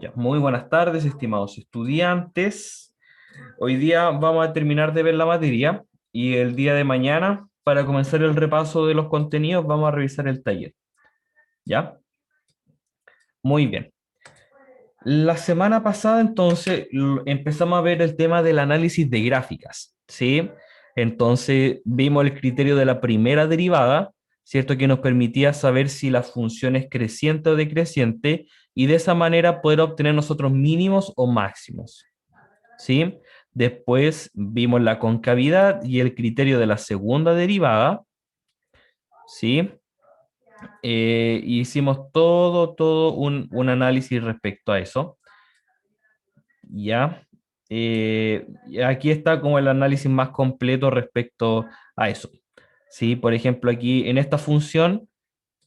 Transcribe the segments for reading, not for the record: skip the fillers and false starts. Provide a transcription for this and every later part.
Ya, muy buenas tardes, estimados estudiantes. Hoy día vamos a terminar de ver la materia y el día de mañana, para comenzar el repaso de los contenidos, vamos a revisar el taller. ¿Ya? Muy bien. La semana pasada, entonces, empezamos a ver el tema del análisis de gráficas, ¿sí? Entonces, vimos el criterio de la primera derivada, ¿cierto? Que nos permitía saber si la función es creciente o decreciente y de esa manera poder obtener nosotros mínimos o máximos, ¿sí? Después vimos la concavidad y el criterio de la segunda derivada, ¿sí? Hicimos todo un análisis respecto a eso. Ya. Y aquí está como el análisis más completo respecto a eso. ¿Sí? Por ejemplo, aquí en esta función,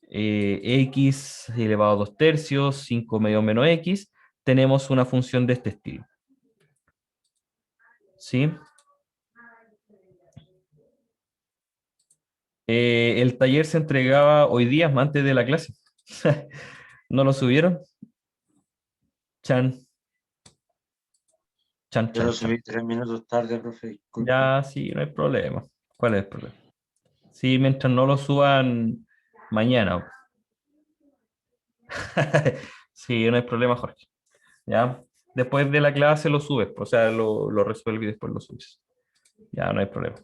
x elevado a 2 tercios, 5 medio menos x, tenemos una función de este estilo. ¿Sí? El taller se entregaba hoy día, antes de la clase. ¿No lo subieron? Chan, chan, Yo lo chan, chan. subí 3 minutos tarde, profe, disculpe. Ya, sí, no hay problema. ¿Cuál es el problema? Sí, mientras no lo suban mañana. Sí, no hay problema, Jorge. ¿Ya? Después de la clase lo subes, o sea, lo resuelves y después lo subes. Ya, no hay problema.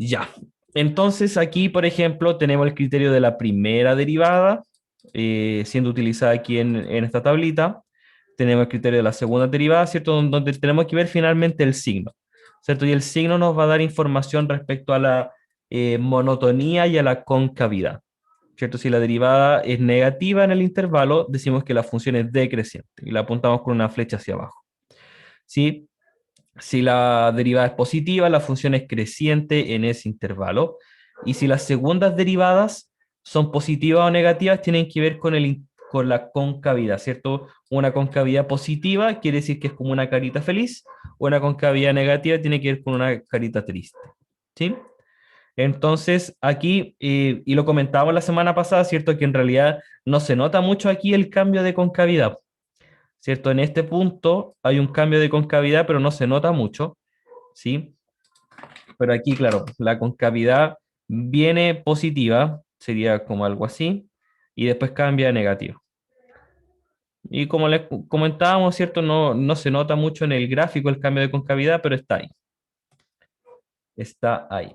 Ya. Entonces, aquí, por ejemplo, tenemos el criterio de la primera derivada, siendo utilizada aquí en esta tablita. Tenemos el criterio de la segunda derivada, ¿cierto? Donde tenemos que ver finalmente el signo, ¿cierto? Y el signo nos va a dar información respecto a la monotonía y a la concavidad. ¿Cierto? Si la derivada es negativa en el intervalo, decimos que la función es decreciente y la apuntamos con una flecha hacia abajo. ¿Sí? Si la derivada es positiva, la función es creciente en ese intervalo. Y si las segundas derivadas son positivas o negativas, tienen que ver con la concavidad, ¿cierto? Una concavidad positiva quiere decir que es como una carita feliz, una concavidad negativa tiene que ver con una carita triste. ¿Sí? Entonces, aquí, y lo comentábamos la semana pasada, ¿cierto? Que en realidad no se nota mucho aquí el cambio de concavidad, ¿cierto? En este punto hay un cambio de concavidad, pero no se nota mucho, ¿sí? Pero aquí, claro, la concavidad viene positiva, sería como algo así, y después cambia a negativo. Y como les comentábamos, ¿cierto? No se nota mucho en el gráfico el cambio de concavidad, pero está ahí. Está ahí.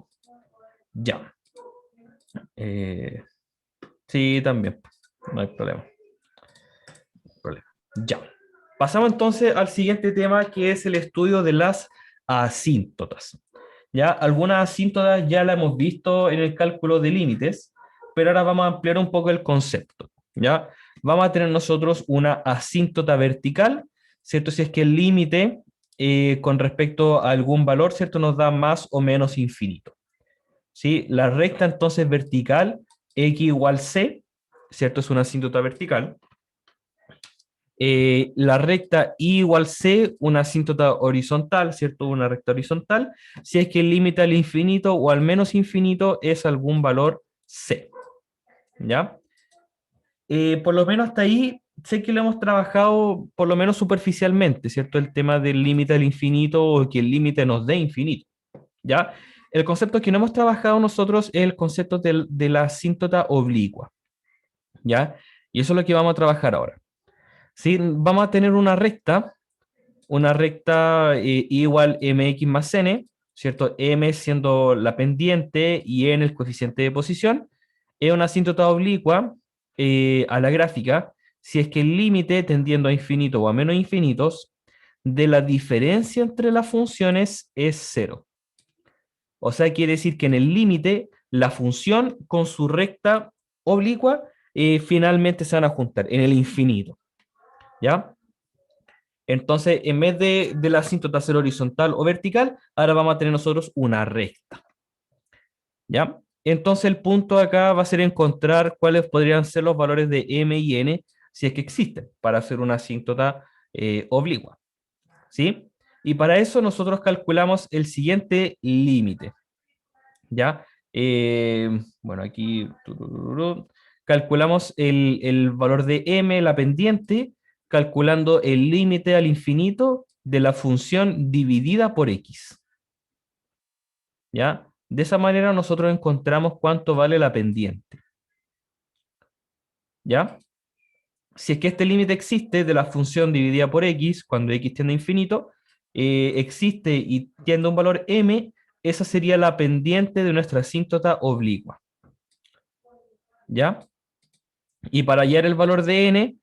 Ya. Eh, sí, también. No hay problema. Problema. Ya. Pasamos entonces al siguiente tema, que es el estudio de las asíntotas. Ya, algunas asíntotas ya la hemos visto en el cálculo de límites, pero ahora vamos a ampliar un poco el concepto. Ya, vamos a tener nosotros una asíntota vertical, ¿cierto? Si es que el límite con respecto a algún valor, ¿cierto? Nos da más o menos infinito. ¿Sí? La recta entonces vertical, x igual c, ¿cierto? Es una asíntota vertical. La recta I igual C, una asíntota horizontal, ¿cierto? Una recta horizontal, si es que el límite al infinito o al menos infinito es algún valor C, ¿ya? Por lo menos hasta ahí sé que lo hemos trabajado por lo menos superficialmente, ¿cierto? El tema del límite al infinito o que el límite nos dé infinito, ¿ya? El concepto que no hemos trabajado nosotros es el concepto de la asíntota oblicua, ¿ya? Y eso es lo que vamos a trabajar ahora. ¿Sí? Vamos a tener una recta igual mx más n, ¿cierto? M siendo la pendiente y n el coeficiente de posición, es una asíntota oblicua a la gráfica si es que el límite tendiendo a infinito o a menos infinitos de la diferencia entre las funciones es cero. O sea, quiere decir que en el límite la función con su recta oblicua finalmente se van a juntar en el infinito. ¿Ya? Entonces, en vez de la asíntota ser horizontal o vertical, ahora vamos a tener nosotros una recta. ¿Ya? Entonces, el punto acá va a ser encontrar cuáles podrían ser los valores de m y n, si es que existen, para hacer una asíntota oblicua. ¿Sí? Y para eso nosotros calculamos el siguiente límite. ¿Ya? Bueno, aquí calculamos el valor de m, la pendiente, calculando el límite al infinito de la función dividida por x. ¿Ya? De esa manera nosotros encontramos cuánto vale la pendiente. ¿Ya? Si es que este límite existe de la función dividida por x, cuando x tiende a infinito, existe y tiende a un valor m, esa sería la pendiente de nuestra asíntota oblicua. ¿Ya? Y para hallar el valor de n,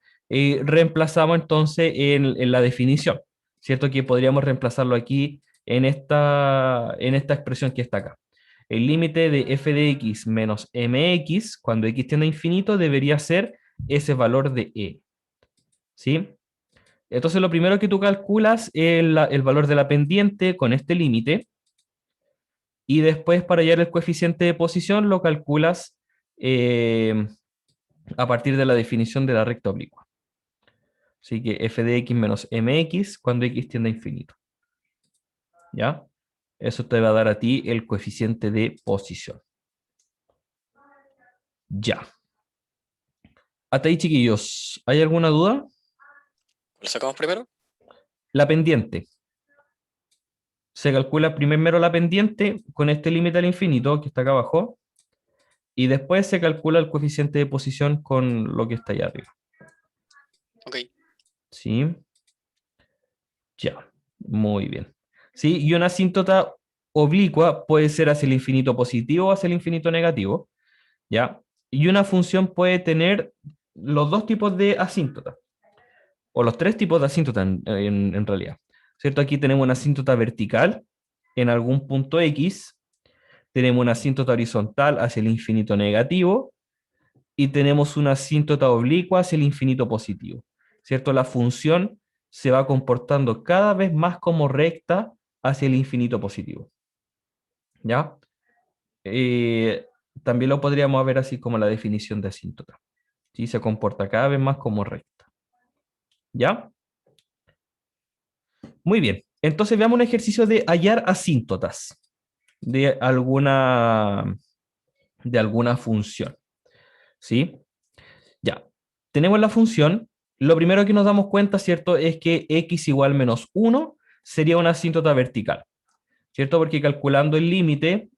reemplazamos entonces en la definición, ¿cierto? Que podríamos reemplazarlo aquí en esta expresión que está acá. El límite de f de x menos mx, cuando x tiende a infinito, debería ser ese valor de e. ¿Sí? Entonces lo primero que tú calculas es el valor de la pendiente con este límite, y después para hallar el coeficiente de posición lo calculas a partir de la definición de la recta oblicua. Así que f de x menos mx cuando x tiende a infinito. ¿Ya? Eso te va a dar a ti el coeficiente de posición. Ya. Hasta ahí, chiquillos. ¿Hay alguna duda? ¿Lo sacamos primero? La pendiente. Se calcula primero la pendiente con este límite al infinito que está acá abajo, y después se calcula el coeficiente de posición con lo que está allá arriba. Ok. ¿Sí? Ya. Muy bien. ¿Sí? Y una asíntota oblicua puede ser hacia el infinito positivo o hacia el infinito negativo. ¿Ya? Y una función puede tener los dos tipos de asíntota, o los tres tipos de asíntota en realidad. ¿Cierto? Aquí tenemos una asíntota vertical en algún punto X, tenemos una asíntota horizontal hacia el infinito negativo, y tenemos una asíntota oblicua hacia el infinito positivo. ¿Cierto? La función se va comportando cada vez más como recta hacia el infinito positivo. ¿Ya? También lo podríamos ver así como la definición de asíntota. ¿Sí? Se comporta cada vez más como recta. ¿Ya? Muy bien. Entonces veamos un ejercicio de hallar asíntotas de alguna función. ¿Sí? Ya. Tenemos la función. Lo primero que nos damos cuenta, ¿cierto?, es que x igual menos 1 sería una asíntota vertical. ¿Cierto? Porque calculando el límite,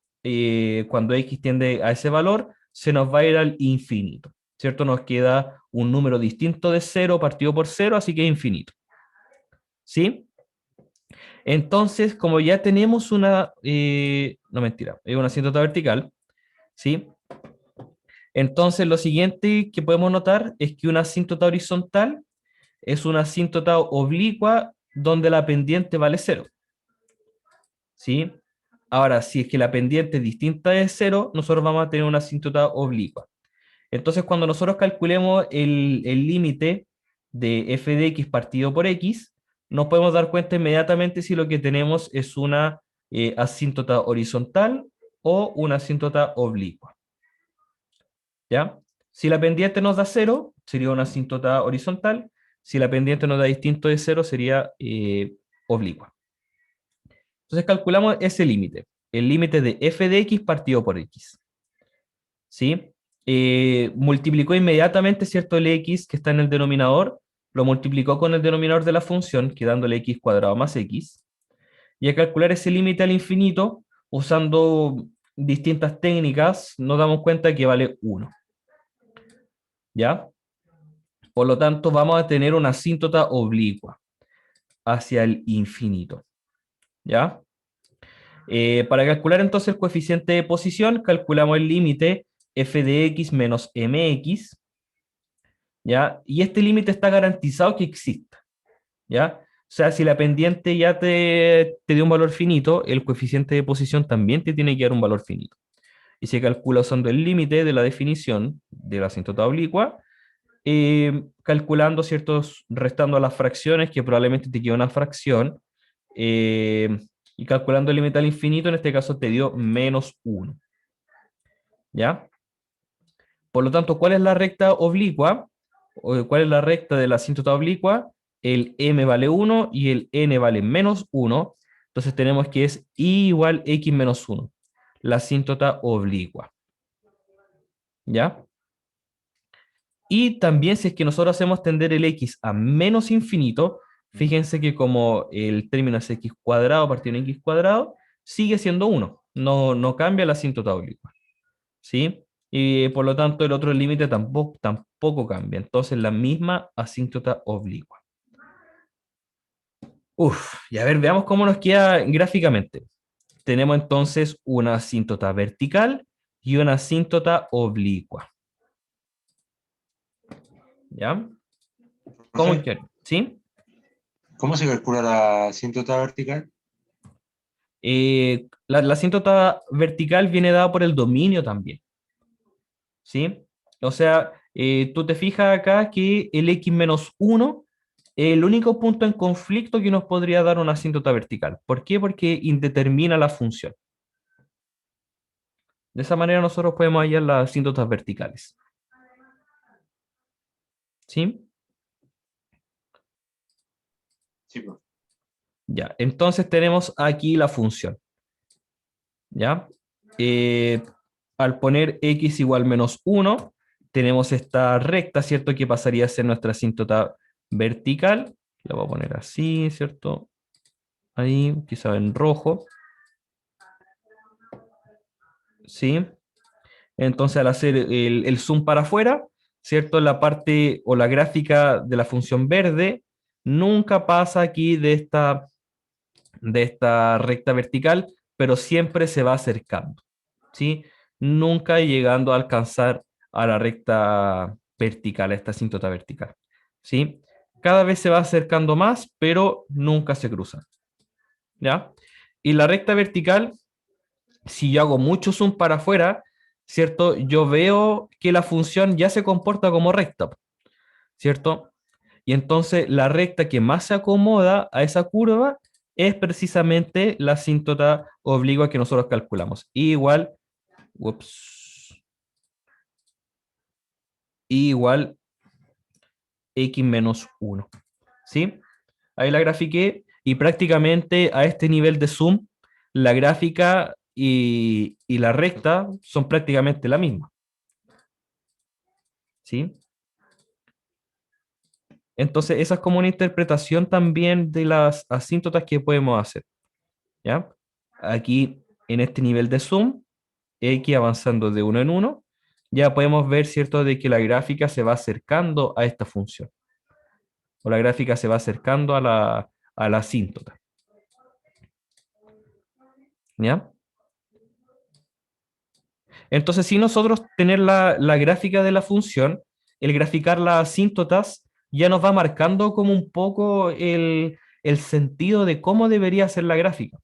cuando x tiende a ese valor, se nos va a ir al infinito. ¿Cierto? Nos queda un número distinto de 0 partido por 0, así que es infinito. ¿Sí? Entonces, como ya tenemos no mentira, es una asíntota vertical, ¿sí? Entonces, lo siguiente que podemos notar es que una asíntota horizontal es una asíntota oblicua donde la pendiente vale 0, ¿sí? Ahora, si es que la pendiente es distinta de 0, nosotros vamos a tener una asíntota oblicua. Entonces, cuando nosotros calculemos el límite de f de x partido por x, nos podemos dar cuenta inmediatamente si lo que tenemos es una asíntota horizontal o una asíntota oblicua. ¿Ya? Si la pendiente nos da 0, sería una asíntota horizontal. Si la pendiente nos da distinto de 0, sería oblicua. Entonces calculamos ese límite, el límite de f de x partido por x. ¿Sí? Multiplicó inmediatamente, ¿cierto?, el x que está en el denominador, lo multiplicó con el denominador de la función, quedándole x cuadrado más x. Y al calcular ese límite al infinito, usando distintas técnicas, nos damos cuenta que vale 1. ¿Ya? Por lo tanto, vamos a tener una asíntota oblicua hacia el infinito. ¿Ya? Para calcular entonces el coeficiente de posición, calculamos el límite f de x menos mx, ¿ya? Y este límite está garantizado que exista, ¿ya? O sea, si la pendiente ya te dio un valor finito, el coeficiente de posición también te tiene que dar un valor finito. Y se calcula usando el límite de la definición de la asíntota oblicua, calculando, ¿ciertos? Restando las fracciones, que probablemente te quede una fracción, y calculando el límite al infinito, en este caso te dio menos 1. ¿Ya? Por lo tanto, ¿cuál es la recta oblicua? ¿Cuál es la recta de la asíntota oblicua? El m vale 1 y el n vale menos 1. Entonces tenemos que es y igual x menos 1, la asíntota oblicua. ¿Ya? Y también si es que nosotros hacemos tender el x a menos infinito, fíjense que como el término es x cuadrado partido en x cuadrado, sigue siendo 1, no cambia la asíntota oblicua, ¿sí? Y por lo tanto el otro límite tampoco cambia, entonces la misma asíntota oblicua. Y a ver, veamos cómo nos queda gráficamente. Tenemos entonces una asíntota vertical y una asíntota oblicua. ¿Ya? ¿Cómo Profe, queda? ¿Sí? ¿cómo se calcula la asíntota vertical? La asíntota vertical viene dada por el dominio también, ¿sí? O sea, tú te fijas acá que el x menos 1 es el único punto en conflicto que nos podría dar una asíntota vertical. ¿Por qué? Porque indetermina la función. De esa manera nosotros podemos hallar las asíntotas verticales. ¿Sí? Sí, profe. Ya, entonces tenemos aquí la función. ¿Ya? Eh, Al poner x igual menos 1, tenemos esta recta, ¿cierto? Que pasaría a ser nuestra asíntota vertical. La voy a poner así, ¿cierto? Ahí, quizá en rojo. ¿Sí? Entonces al hacer el zoom para afuera, ¿cierto? La parte o la gráfica de la función verde nunca pasa aquí de esta recta vertical, pero siempre se va acercando, ¿sí? Nunca llegando a alcanzar a la recta vertical, a esta asíntota vertical, ¿sí? Cada vez se va acercando más, pero nunca se cruza, ¿ya? Y la recta vertical, si yo hago mucho zoom para afuera, ¿cierto? Yo veo que la función ya se comporta como recta, ¿cierto? Y entonces la recta que más se acomoda a esa curva es precisamente la asíntota oblicua que nosotros calculamos. Ups, igual x menos 1. ¿Sí? Ahí la grafiqué y prácticamente a este nivel de zoom, la gráfica y la recta son prácticamente la misma. ¿Sí? Entonces, esa es como una interpretación también de las asíntotas que podemos hacer. ¿Ya? Aquí, en este nivel de zoom, X avanzando de uno en uno, ya podemos ver, ¿cierto?, de que la gráfica se va acercando a esta función, o la gráfica se va acercando a la asíntota. ¿Ya? Entonces, si nosotros tener la gráfica de la función, el graficar las asíntotas ya nos va marcando como un poco el sentido de cómo debería ser la gráfica,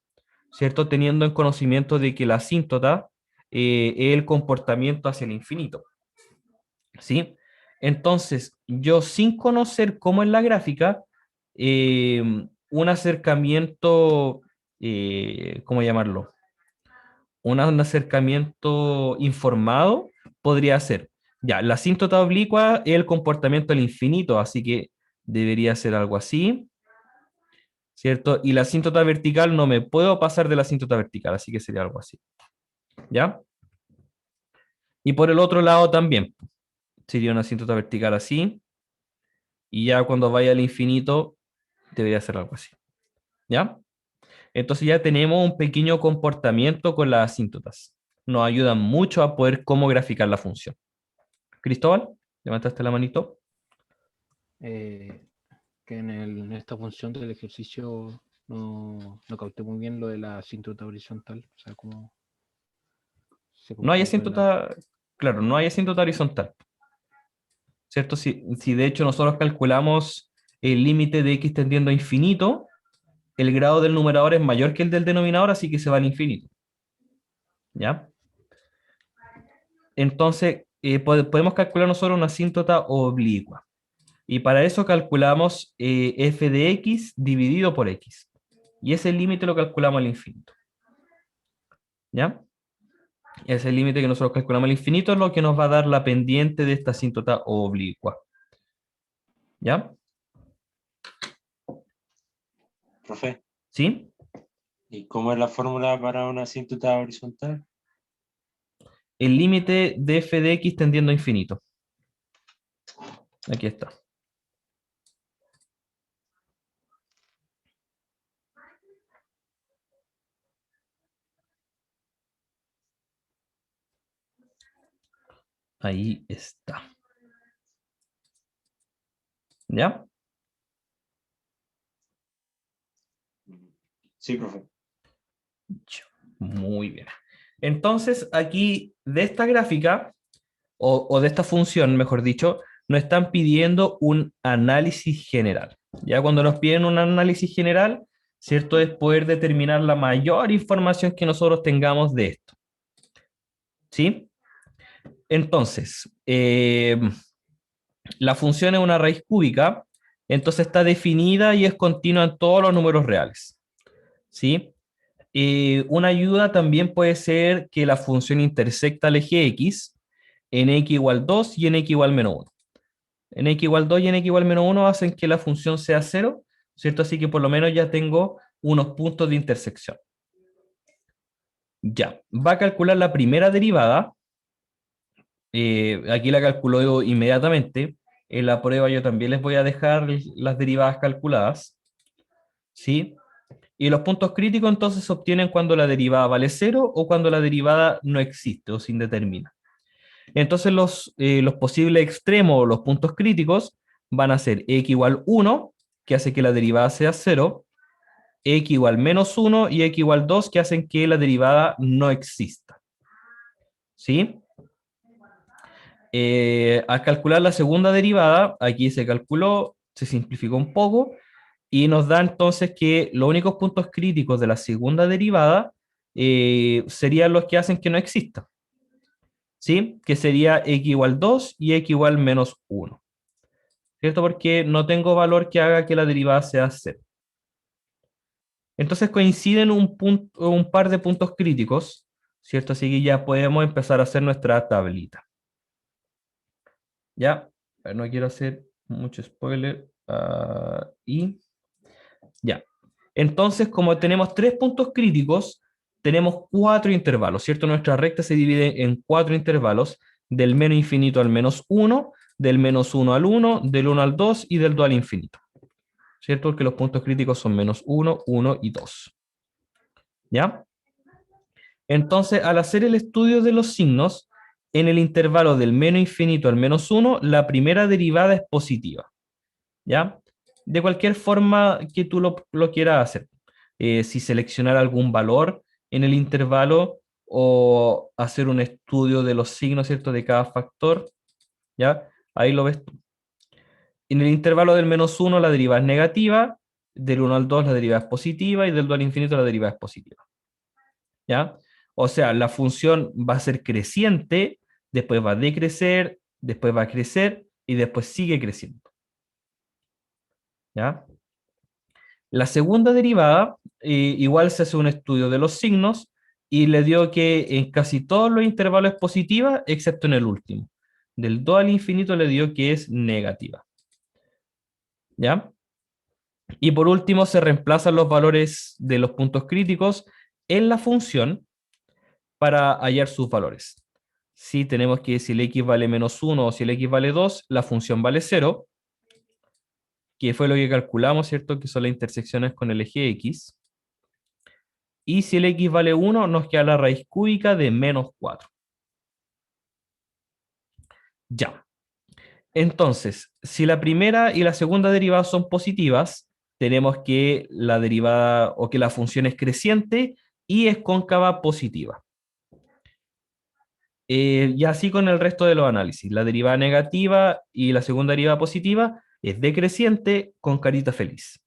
¿cierto? Teniendo en conocimiento de que la asíntota es el comportamiento hacia el infinito, ¿sí? Entonces, yo sin conocer cómo es la gráfica, eh, un acercamiento, ¿cómo llamarlo? Un acercamiento informado podría ser, ya, la asíntota oblicua es el comportamiento del infinito, así que debería ser algo así, ¿cierto? Y la asíntota vertical no me puedo pasar de la asíntota vertical, así que sería algo así, ¿ya? Y por el otro lado también, sería una asíntota vertical así, y ya cuando vaya al infinito, debería ser algo así, ¿ya? Entonces ya tenemos un pequeño comportamiento con las asíntotas. Nos ayudan mucho a poder cómo graficar la función. Cristóbal, levantaste la manito. eh, que en esta función del ejercicio no capté muy bien lo de la asíntota horizontal, o sea, cómo se No hay comporta asíntota, claro, no hay asíntota horizontal, ¿cierto? Si de hecho nosotros calculamos el límite de x tendiendo a infinito, el grado del numerador es mayor que el del denominador, así que se va al infinito, ¿ya? Entonces, podemos calcular nosotros una asíntota oblicua. Y para eso calculamos f de x dividido por x. Y ese límite lo calculamos al infinito. ¿Ya? Ese límite que nosotros calculamos al infinito es lo que nos va a dar la pendiente de esta asíntota oblicua. ¿Ya? Profe, ¿Sí? ¿y cómo es la fórmula para una asíntota horizontal? El límite de f de x tendiendo a infinito. Aquí está. Ahí está. ¿Ya? Sí, profe. Muy bien. Entonces, aquí de esta gráfica, o de esta función, mejor dicho, nos están pidiendo un análisis general. Ya cuando nos piden un análisis general, ¿cierto? Es poder determinar la mayor información que nosotros tengamos de esto. ¿Sí? Entonces, la función es una raíz cúbica, entonces está definida y es continua en todos los números reales. ¿Sí? Una ayuda también puede ser que la función intersecta el eje X en x igual 2 y en x igual menos 1. En x igual 2 y en x igual menos 1 hacen que la función sea 0, ¿cierto? Así que por lo menos ya tengo unos puntos de intersección. Ya, va a calcular la primera derivada. Aquí la calculo inmediatamente. En la prueba yo también les voy a dejar las derivadas calculadas. ¿Sí? Y los puntos críticos entonces se obtienen cuando la derivada vale 0 o cuando la derivada no existe o se indetermina. Entonces los posibles extremos o los puntos críticos van a ser x igual 1, que hace que la derivada sea 0, x igual menos 1 y x igual 2, que hacen que la derivada no exista. ¿Sí? Al calcular la segunda derivada, aquí se calculó, se simplificó un poco, y nos da entonces que los únicos puntos críticos de la segunda derivada serían los que hacen que no exista. ¿Sí? Que sería x igual 2 y x igual menos 1. ¿Cierto? Porque no tengo valor que haga que la derivada sea 0. Entonces coinciden un par de puntos críticos, ¿cierto? Así que ya podemos empezar a hacer nuestra tablita. ¿Ya? No quiero hacer mucho spoiler. Y ya. Entonces, como tenemos 3 puntos críticos, tenemos 4 intervalos, ¿cierto? Nuestra recta se divide en 4 intervalos, del menos infinito al menos 1, del menos 1 al 1, del 1 al 2 y del 2 al infinito. ¿Cierto? Porque los puntos críticos son menos 1, 1 y 2. ¿Ya? Entonces, al hacer el estudio de los signos, en el intervalo del menos infinito al menos 1, la primera derivada es positiva. ¿Ya? De cualquier forma que tú lo quieras hacer. Si seleccionar algún valor en el intervalo o hacer un estudio de los signos, ¿cierto? De cada factor, ¿ya? Ahí lo ves tú. En el intervalo del menos 1 la derivada es negativa, del 1 al 2 la derivada es positiva y del 2 al infinito la derivada es positiva. ¿Ya? O sea, la función va a ser creciente, después va a decrecer, después va a crecer y después sigue creciendo. ¿Ya? La segunda derivada, igual se hace un estudio de los signos y le dio que en casi todos los intervalos es positiva, excepto en el último. Del 2 al infinito le dio que es negativa. ¿Ya? Y por último se reemplazan los valores de los puntos críticos en la función para hallar sus valores. Si tenemos que si el x vale menos 1 o si el x vale 2, la función vale 0, que fue lo que calculamos, ¿cierto? Que son las intersecciones con el eje x. Y si el x vale 1, nos queda la raíz cúbica de menos 4. Ya. Entonces, si la primera y la segunda derivada son positivas, tenemos que la derivada o que la función es creciente y es cóncava positiva. Y así con el resto de los análisis. La derivada negativa y la segunda derivada positiva es decreciente con carita feliz.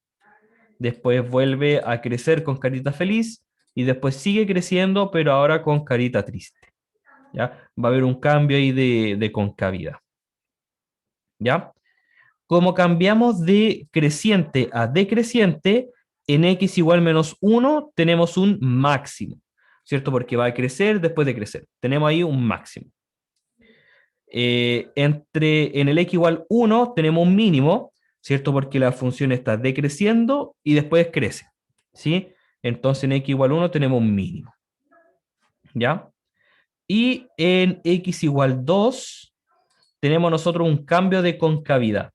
Después vuelve a crecer con carita feliz y después sigue creciendo, pero ahora con carita triste. ¿Ya? Va a haber un cambio ahí de concavidad. ¿Ya? Como cambiamos de creciente a decreciente, en x igual menos 1 tenemos un máximo, ¿cierto? Porque va a crecer después de crecer. Tenemos ahí un máximo. En el x igual 1 tenemos un mínimo, ¿cierto? Porque la función está decreciendo y después crece, ¿sí? Entonces en x igual 1 tenemos un mínimo, ¿ya? Y en x igual 2 tenemos nosotros un cambio de concavidad.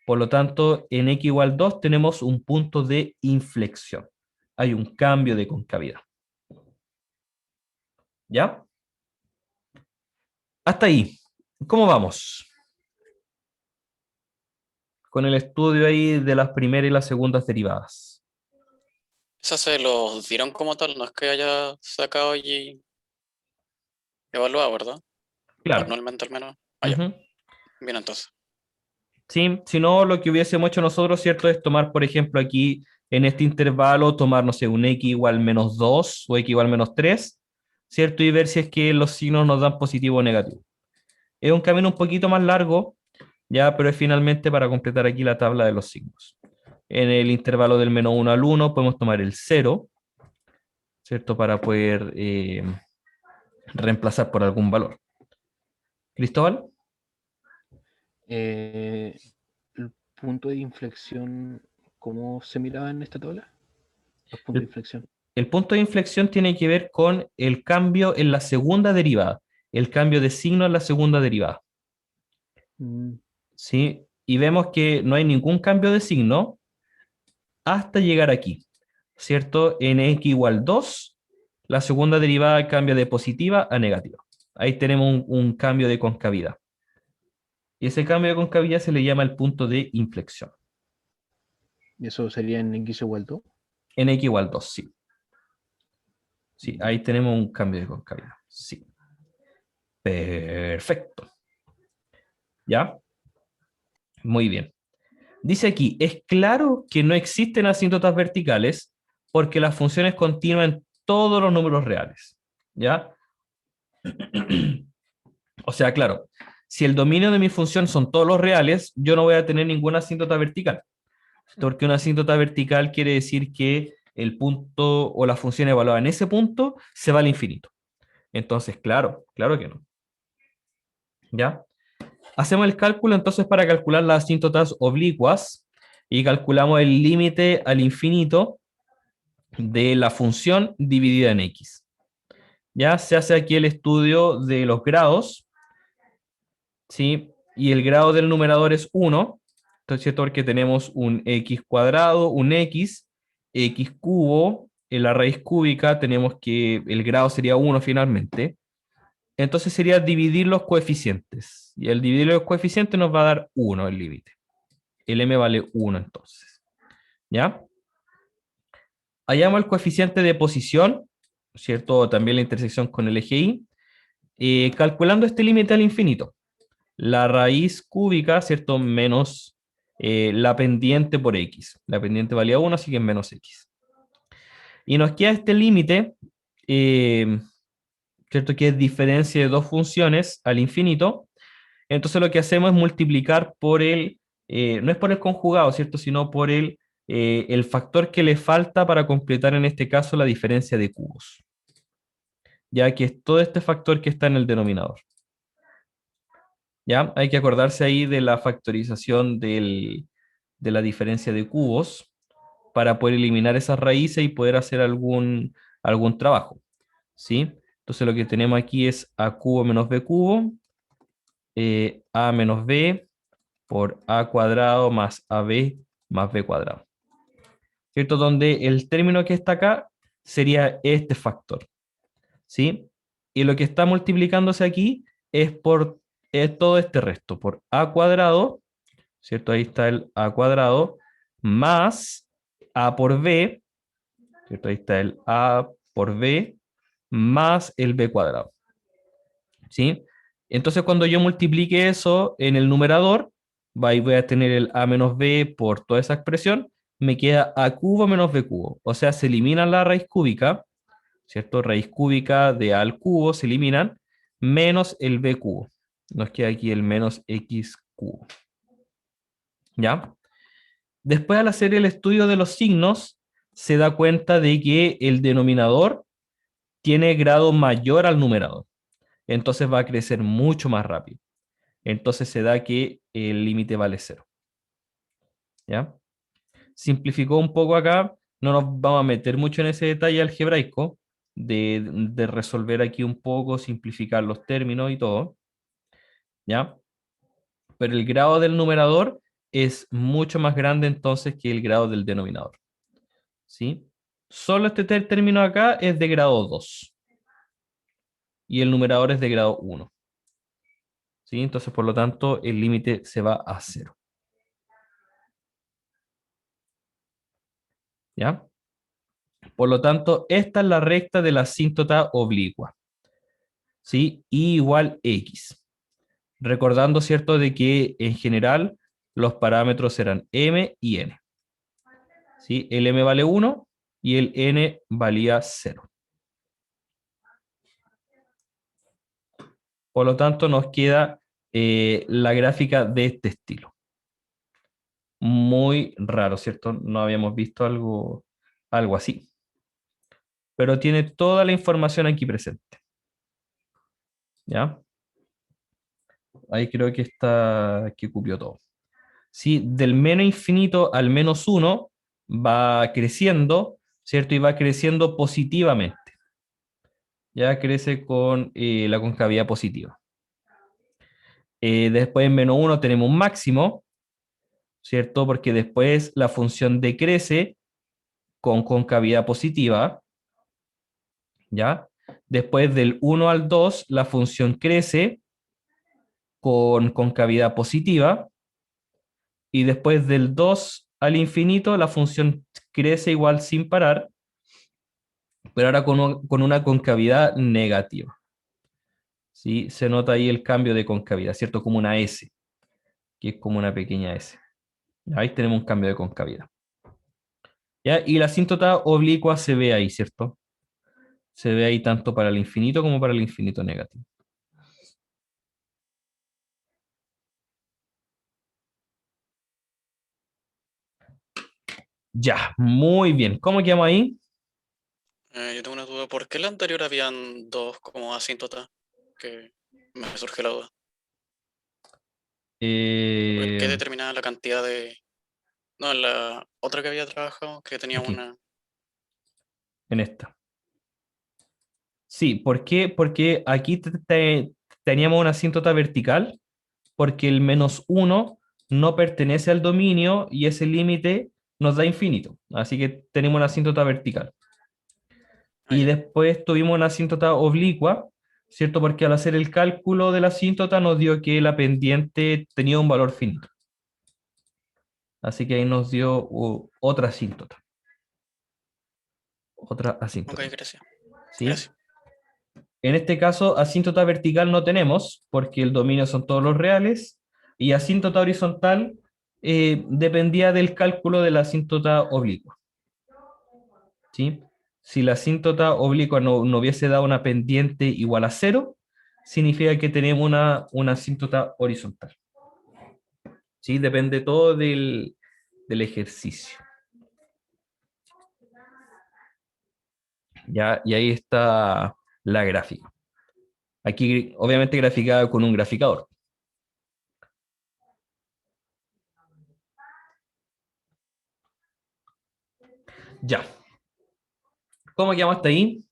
Por lo tanto, en x igual 2 tenemos un punto de inflexión. Hay un cambio de concavidad. ¿Ya? Hasta ahí. ¿Cómo vamos? Con el estudio ahí de las primeras y las segundas derivadas. Esas se los dieron como tal, no es que haya sacado y evaluado, ¿verdad? Claro. Manualmente al menos. Ah, ya. Ujú. Bien, entonces. Sí, si no, lo que hubiésemos hecho nosotros, ¿cierto? Es tomar, por ejemplo, aquí en este intervalo, tomar, no sé, un x igual menos 2 o x igual menos 3, ¿cierto? Y ver si es que los signos nos dan positivo o negativo. Es un camino un poquito más largo, ya, pero es finalmente para completar aquí la tabla de los signos. En el intervalo del menos 1 al 1 podemos tomar el 0, ¿cierto? Para poder reemplazar por algún valor. ¿Cristóbal? El punto de inflexión, ¿cómo se miraba en esta tabla? Los puntos de inflexión. El punto de inflexión tiene que ver con el cambio en la segunda derivada, el cambio de signo en la segunda derivada. ¿Sí? Y vemos que no hay ningún cambio de signo hasta llegar aquí, ¿cierto? En x igual 2, la segunda derivada cambia de positiva a negativa. Ahí tenemos un cambio de concavidad. Y ese cambio de concavidad se le llama el punto de inflexión. ¿Y eso sería en x igual 2? En x igual 2, sí. Sí, ahí tenemos un cambio de concavidad. Sí. Perfecto. ¿Ya? Muy bien. Dice aquí, es claro que no existen asíntotas verticales porque la función es continua en todos los números reales. ¿Ya? O sea, claro, si el dominio de mi función son todos los reales, yo no voy a tener ninguna asíntota vertical. Porque una asíntota vertical quiere decir que el punto o la función evaluada en ese punto se va al infinito. Entonces, claro que no. ¿Ya? Hacemos el cálculo entonces para calcular las asíntotas oblicuas y calculamos el límite al infinito de la función dividida en x. Ya se hace aquí el estudio de los grados, ¿sí? Y el grado del numerador es 1, entonces, ¿cierto? Porque tenemos un x cuadrado, un x cubo, en la raíz cúbica tenemos que el grado sería 1 finalmente. Entonces sería dividir los coeficientes. Y al dividir los coeficientes nos va a dar 1 el límite. El m vale 1 entonces. ¿Ya? Hallamos el coeficiente de posición, ¿cierto? También la intersección con el eje y. Calculando este límite al infinito. La raíz cúbica, ¿cierto? Menos la pendiente por x. La pendiente valía 1, así que es menos x. Y nos queda este límite, ¿cierto? Que es diferencia de dos funciones al infinito. Entonces lo que hacemos es multiplicar por no es por el conjugado, ¿cierto? Sino por el factor que le falta para completar en este caso la diferencia de cubos. Ya que es todo este factor que está en el denominador. ¿Ya? Hay que acordarse ahí de la factorización de la diferencia de cubos para poder eliminar esas raíces y poder hacer algún trabajo. ¿Sí? Entonces lo que tenemos aquí es a cubo menos b cubo, a menos b por a cuadrado más ab más b cuadrado. ¿Cierto? Donde el término que está acá sería este factor. ¿Sí? Y lo que está multiplicándose aquí es por todo este resto, por a cuadrado, ¿cierto? Ahí está el a cuadrado, más a por b, ¿cierto? Ahí está el a por b, más el b cuadrado. ¿Sí? Entonces cuando yo multiplique eso en el numerador, voy a tener el a menos b por toda esa expresión, me queda a cubo menos b cubo. O sea, se elimina la raíz cúbica, ¿cierto? Raíz cúbica de a al cubo se eliminan, menos el b cubo. Nos queda aquí el menos x cubo. ¿Ya? Después, al hacer el estudio de los signos, se da cuenta de que el denominador tiene grado mayor al numerador. Entonces va a crecer mucho más rápido. Entonces se da que el límite vale 0. ¿Ya? Simplificó un poco acá, no nos vamos a meter mucho en ese detalle algebraico, de resolver aquí un poco, simplificar los términos y todo. ¿Ya? pero el grado del numerador es mucho más grande entonces que el grado del denominador. ¿Sí? Solo este término acá es de grado 2 y el numerador es de grado 1. ¿Sí? Entonces, por lo tanto, el límite se va a 0. ¿Ya? Por lo tanto, esta es la recta de la asíntota oblicua. ¿Sí? Y igual x. Recordando, ¿cierto?, de que en general los parámetros eran m y n. ¿Sí? El m vale 1 y el n valía 0. Por lo tanto, nos queda la gráfica de este estilo. Muy raro, ¿cierto? No habíamos visto algo así. Pero tiene toda la información aquí presente. ¿Ya? Ahí creo que está, que cubrió todo. ¿Sí? Del menos infinito al menos 1 va creciendo, ¿cierto? Y va creciendo positivamente. Ya crece con la concavidad positiva. Después en menos 1 tenemos un máximo, ¿cierto? Porque después la función decrece con concavidad positiva, ¿ya? Después del 1 al 2, la función crece con concavidad positiva, y después del 2 al infinito, la función crece igual sin parar, pero ahora con una concavidad negativa. ¿Sí? Se nota ahí el cambio de concavidad, ¿cierto? Como una S, que es como una pequeña S. Ahí tenemos un cambio de concavidad. ¿Ya? Y la asíntota oblicua se ve ahí, ¿cierto? Se ve ahí tanto para el infinito como para el infinito negativo. Ya, muy bien. ¿Cómo quedamos ahí? Yo tengo una duda. ¿Por qué en la anterior habían dos como asíntotas? Que me surge la duda. ¿Por qué Eh, determinaba la cantidad de...? No, en la otra que había trabajado, que tenía aquí, una... en esta. Sí, ¿por qué? Porque aquí teníamos una asíntota vertical, porque el menos 1 no pertenece al dominio y ese límite nos da infinito. Así que tenemos una asíntota vertical. Ah, Y ya. después tuvimos una asíntota oblicua, ¿cierto? Porque al hacer el cálculo de la asíntota nos dio que la pendiente tenía un valor finito. Así que ahí nos dio otra asíntota. Otra Ok, asíntota. gracias. ¿Sí? Gracias. En este caso, asíntota vertical no tenemos, porque el dominio son todos los reales, y asíntota horizontal dependía del cálculo de la asíntota oblicua. ¿Sí? Si la asíntota oblicua no hubiese dado una pendiente igual a 0, significa que tenemos una asíntota horizontal. ¿Sí? Depende todo del ejercicio. ¿Ya? Y ahí está la gráfica. Aquí, obviamente, graficada con un graficador. Ya. ¿Cómo quedamos hasta ahí?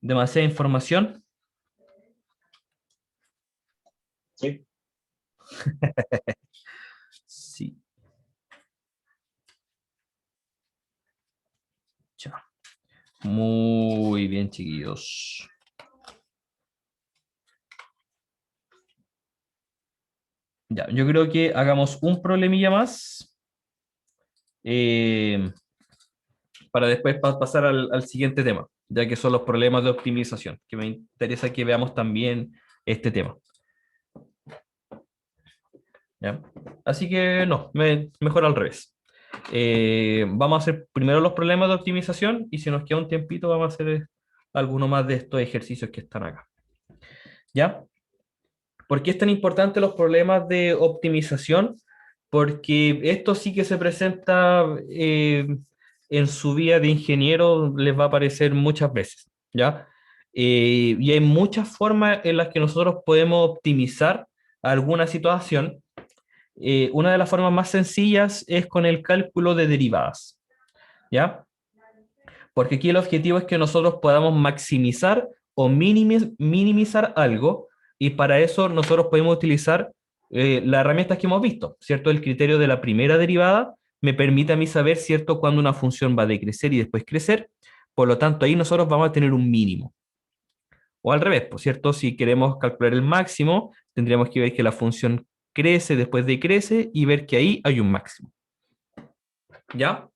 Demasiada información. Sí. Sí. Ya. Muy bien, chiquillos. Ya, yo creo que hagamos un problemilla más para después pasar al siguiente tema, ya que son los problemas de optimización, que me interesa que veamos también este tema. ¿Ya? Así que no, mejor al revés. Vamos a hacer primero los problemas de optimización y si nos queda un tiempito vamos a hacer alguno más de estos ejercicios que están acá. ¿Ya? ¿Por qué es tan importante los problemas de optimización? Porque esto sí que se presenta en su vida de ingeniero, les va a aparecer muchas veces, ¿ya? Y hay muchas formas en las que nosotros podemos optimizar alguna situación. Una de las formas más sencillas es con el cálculo de derivadas, ¿ya? Porque aquí el objetivo es que nosotros podamos maximizar o minimizar algo, y para eso nosotros podemos utilizar las herramientas que hemos visto, ¿cierto? El criterio de la primera derivada me permite a mí saber, ¿cierto?, cuándo una función va a decrecer y después crecer. Por lo tanto, ahí nosotros vamos a tener un mínimo. O al revés, por cierto, si queremos calcular el máximo, tendríamos que ver que la función crece, después decrece y ver que ahí hay un máximo. ¿Ya?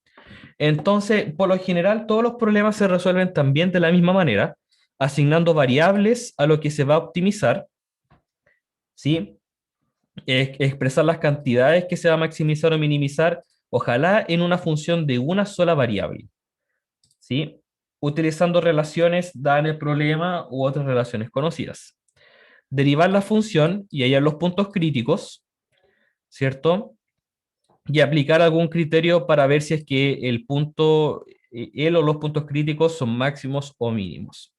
Entonces, por lo general, todos los problemas se resuelven también de la misma manera, asignando variables a lo que se va a optimizar, ¿sí? Expresar las cantidades que se va a maximizar o minimizar, ojalá en una función de una sola variable, ¿sí? Utilizando relaciones dadas en el problema u otras relaciones conocidas. Derivar la función y hallar los puntos críticos, ¿cierto? Y aplicar algún criterio para ver si es que el punto, él o los puntos críticos son máximos o mínimos.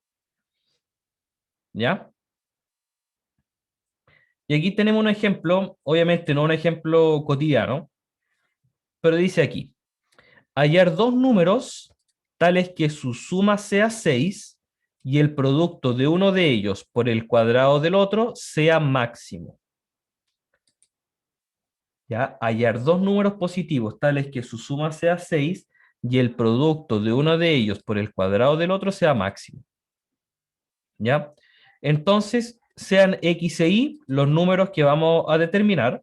¿Ya? Y aquí tenemos un ejemplo, obviamente no un ejemplo cotidiano, pero dice aquí, hallar dos números tales que su suma sea 6 y el producto de uno de ellos por el cuadrado del otro sea máximo. ¿Ya? Hallar dos números positivos tales que su suma sea 6 y el producto de uno de ellos por el cuadrado del otro sea máximo. ¿Ya? Entonces, sean X e Y los números que vamos a determinar,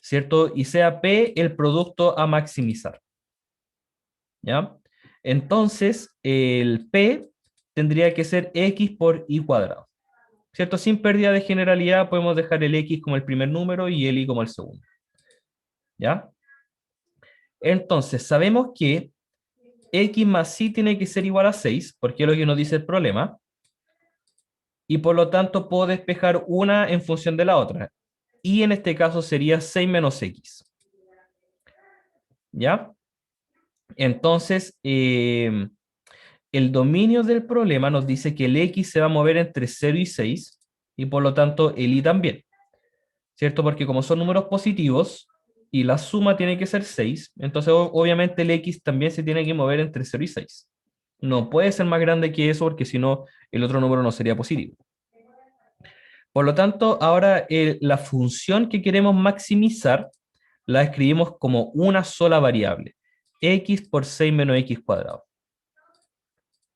¿cierto? Y sea P el producto a maximizar. ¿Ya? Entonces, el P tendría que ser X por Y cuadrado. ¿Cierto? Sin pérdida de generalidad, podemos dejar el X como el primer número y el Y como el segundo. ¿Ya? Entonces, sabemos que X más Y tiene que ser igual a 6, porque es lo que nos dice el problema, y por lo tanto puedo despejar una en función de la otra. Y en este caso sería 6 menos X. ¿Ya? Entonces, el dominio del problema nos dice que el X se va a mover entre 0 y 6, y por lo tanto el Y también. ¿Cierto? Porque como son números positivos, y la suma tiene que ser 6, entonces obviamente el X también se tiene que mover entre 0 y 6. No puede ser más grande que eso porque si no, el otro número no sería positivo. Por lo tanto, ahora la función que queremos maximizar la escribimos como una sola variable, x por 6 menos x cuadrado.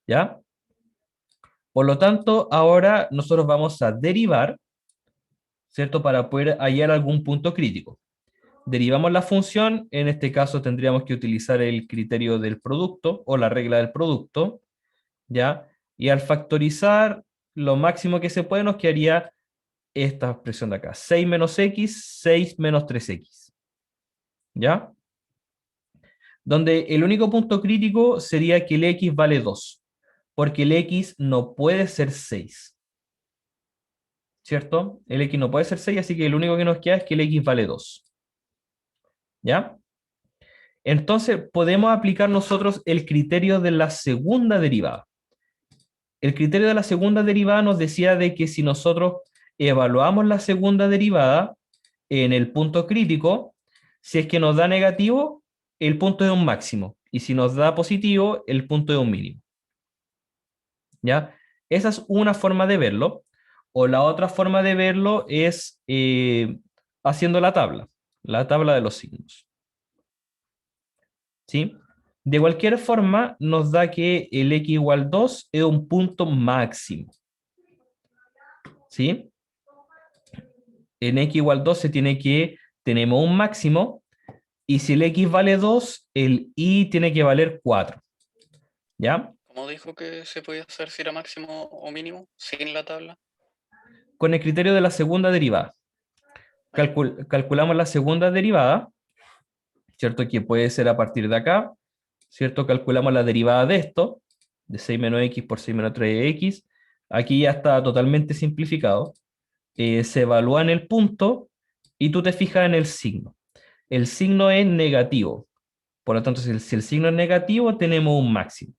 ¿Ya? Por lo tanto, ahora nosotros vamos a derivar, ¿cierto? Para poder hallar algún punto crítico. Derivamos la función, en este caso tendríamos que utilizar el criterio del producto o la regla del producto, ¿ya? Y al factorizar lo máximo que se puede nos quedaría esta expresión de acá, 6 menos x, 6 menos 3x, ¿ya? Donde el único punto crítico sería que el x vale 2, porque el x no puede ser 6, ¿cierto? El x no puede ser 6, así que lo único que nos queda es que el x vale 2, ¿ya? Entonces podemos aplicar nosotros el criterio de la segunda derivada. El criterio de la segunda derivada nos decía de que si nosotros evaluamos la segunda derivada en el punto crítico, si es que nos da negativo, el punto es un máximo, y si nos da positivo, el punto es un mínimo. ¿Ya? Esa es una forma de verlo, o la otra forma de verlo es haciendo la tabla de los signos. ¿Sí? De cualquier forma, nos da que el x igual 2 es un punto máximo. ¿Sí? En x igual 2 se tiene que, tenemos un máximo, y si el x vale 2, el y tiene que valer 4. ¿Ya? ¿Cómo dijo que se podía hacer si era máximo o mínimo sin la tabla? Con el criterio de la segunda derivada. Calculamos la segunda derivada, ¿cierto? Que puede ser a partir de acá, ¿cierto? Calculamos la derivada de esto, de 6 menos x por 6 menos 3x. Aquí ya está totalmente simplificado. Se evalúa en el punto y tú te fijas en el signo. El signo es negativo. Por lo tanto, si el signo es negativo, tenemos un máximo.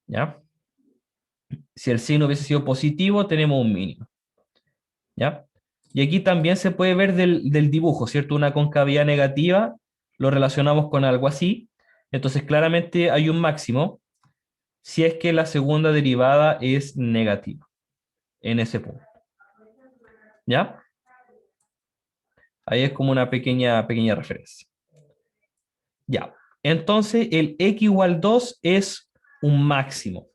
¿Ya? Si el signo hubiese sido positivo, tenemos un mínimo. ¿Ya? Y aquí también se puede ver del dibujo, ¿cierto? Una concavidad negativa lo relacionamos con algo así. Entonces, claramente hay un máximo si es que la segunda derivada es negativa en ese punto. ¿Ya? Ahí es como una pequeña referencia. Ya, entonces el x igual 2 es un máximo.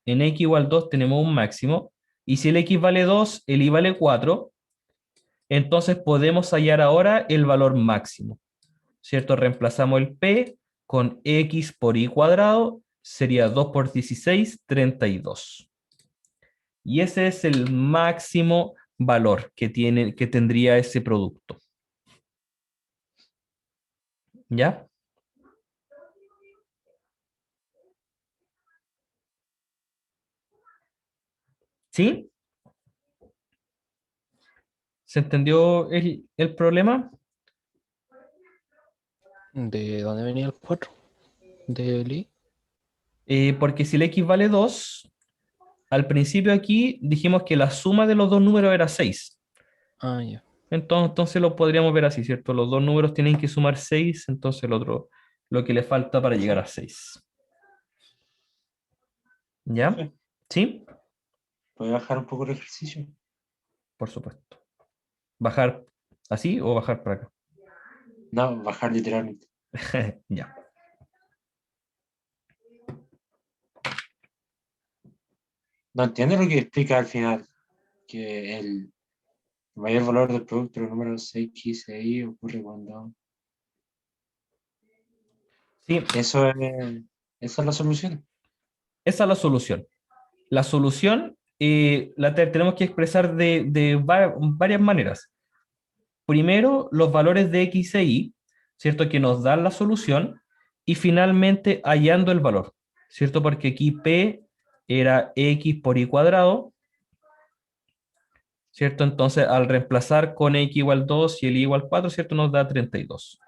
En x igual 2 tenemos un máximo, y si el x vale 2, el y vale 4, entonces podemos hallar ahora el valor máximo, ¿cierto? Reemplazamos el p con x por y cuadrado, sería 2 por 16, 32. Y ese es el máximo valor que tendría ese producto. ¿Ya? ¿Sí? ¿Se entendió el problema? ¿De dónde venía el 4? ¿De Lee? Porque si el x vale 2, al principio aquí dijimos que la suma de los dos números era 6. Ah, ya. Entonces lo podríamos ver así, ¿cierto? Los dos números tienen que sumar 6, entonces el otro, lo que le falta para llegar a 6. ¿Ya? Profe, ¿Sí? ¿puede bajar un poco el ejercicio? Por supuesto. ¿Bajar así o bajar para acá? No, bajar literalmente. Ya. No entiendo lo que explica al final, que el mayor valor del producto de los números X e Y ocurre cuando... Sí, Eso esa es la solución. esa es la solución. La solución tenemos que expresar de varias maneras. Primero, los valores de x e y, ¿cierto? Que nos dan la solución. Y finalmente, hallando el valor, ¿cierto? Porque aquí p era x por y cuadrado, ¿cierto? Entonces, al reemplazar con x igual 2 y el y igual 4, ¿cierto? Nos da 32.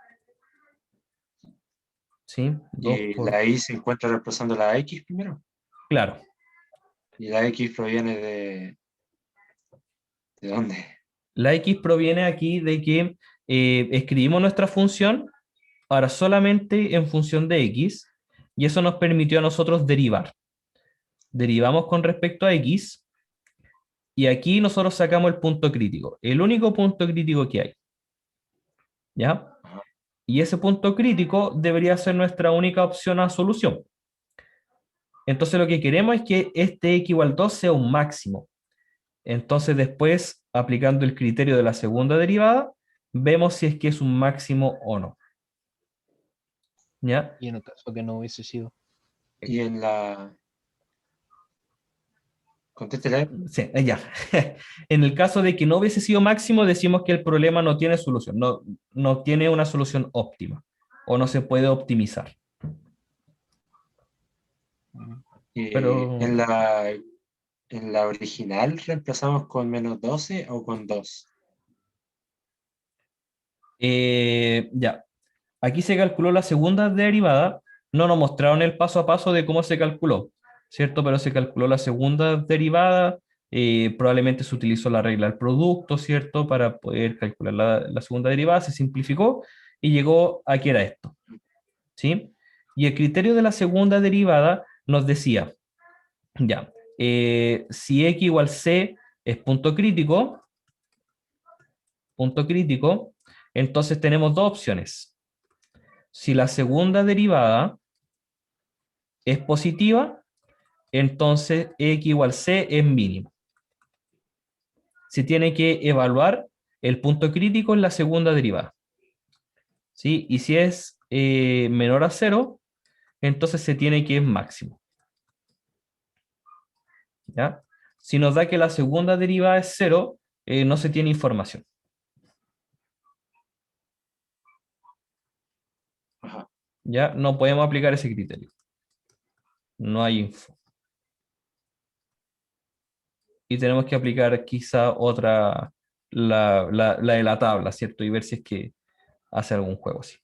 ¿Sí? 2 Y por... la Y se encuentra reemplazando la X primero. Claro. Y la X proviene ¿de dónde? La x proviene aquí de que escribimos nuestra función ahora solamente en función de x, y eso nos permitió a nosotros derivar. Derivamos con respecto a x, y aquí nosotros sacamos el punto crítico, el único punto crítico que hay. ¿Ya? Ajá. Y ese punto crítico debería ser nuestra única opción a solución. Entonces lo que queremos es que este x igual 2 sea un máximo. Entonces después, aplicando el criterio de la segunda derivada, vemos si es que es un máximo o no. ¿Ya? Y en el caso que no hubiese sido. Y en la... Contéstele. Sí, ya. En el caso de que no hubiese sido máximo, decimos que el problema no tiene solución, no tiene una solución óptima o no se puede optimizar. Y Pero en la original reemplazamos con -12 o con 2. ya, aquí se calculó la segunda derivada, no nos mostraron el paso a paso de cómo se calculó, ¿cierto? Pero se calculó la segunda derivada, probablemente se utilizó la regla del producto, ¿cierto? Para poder calcular la segunda derivada, se simplificó y llegó a que era esto, ¿sí? Y el criterio de la segunda derivada nos decía, ya, si x igual c es punto crítico, entonces tenemos dos opciones. Si la segunda derivada es positiva, entonces x igual c es mínimo. Se tiene que evaluar el punto crítico en la segunda derivada. ¿Sí? Y si es menor a 0, entonces se tiene que es máximo. ¿Ya? Si nos da que la segunda derivada es 0, no se tiene información. Ajá. ¿Ya? No podemos aplicar ese criterio. No hay info. Y tenemos que aplicar quizá otra, la de la tabla, ¿cierto? Y ver si es que hace algún juego así.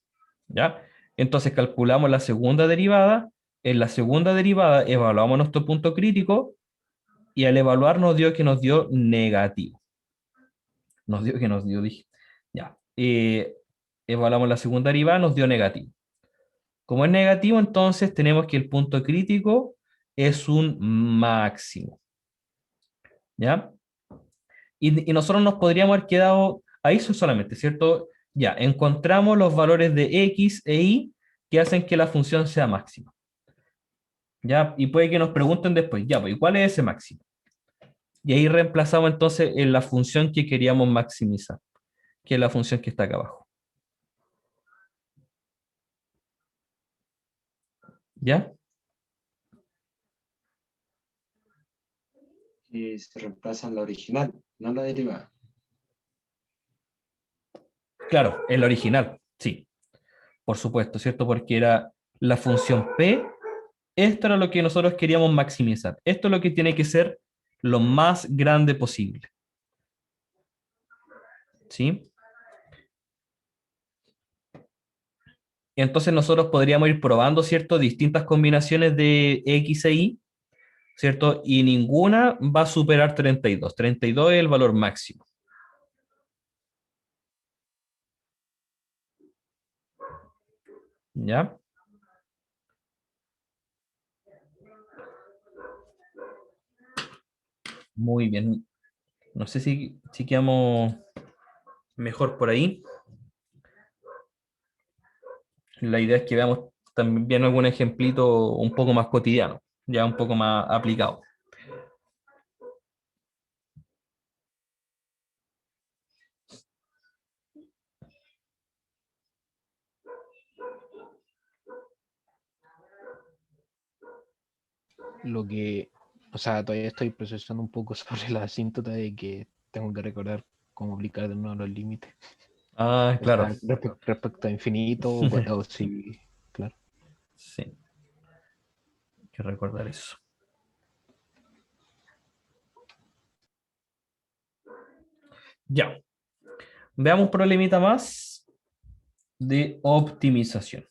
¿Ya? Entonces calculamos la segunda derivada. En la segunda derivada evaluamos nuestro punto crítico y al evaluar nos dio negativo. Dije. Ya. Evaluamos la segunda derivada, nos dio negativo. Como es negativo, entonces tenemos que el punto crítico es un máximo. ¿Ya? Y nosotros nos podríamos haber quedado Ahí son solamente, ¿cierto? Ya, encontramos los valores de x e y que hacen que la función sea máxima. ¿Ya? Y puede que nos pregunten después, ya, pues, ¿y cuál es ese máximo? Y ahí reemplazamos entonces en la función que queríamos maximizar, que es la función que está acá abajo. ¿Ya? Y se reemplaza la original, no la derivada. Claro, el original, sí, por supuesto, ¿cierto? Porque era la función p, esto era lo que nosotros queríamos maximizar. Esto es lo que tiene que ser lo más grande posible. ¿Sí? Entonces nosotros podríamos ir probando, ¿cierto? Distintas combinaciones de x e y, ¿cierto? Y ninguna va a superar 32. 32 es el valor máximo. ¿Ya? Muy bien. No sé si quedamos mejor por ahí. La idea es que veamos también algún ejemplito un poco más cotidiano, ya un poco más aplicado. Lo que, o sea, todavía estoy procesando un poco sobre la asíntota de que tengo que recordar cómo aplicar de nuevo los límites. Ah, O claro. sea, respecto a infinito, o sí, claro. Sí, hay que recordar eso. Ya. Veamos un problemita más de optimización.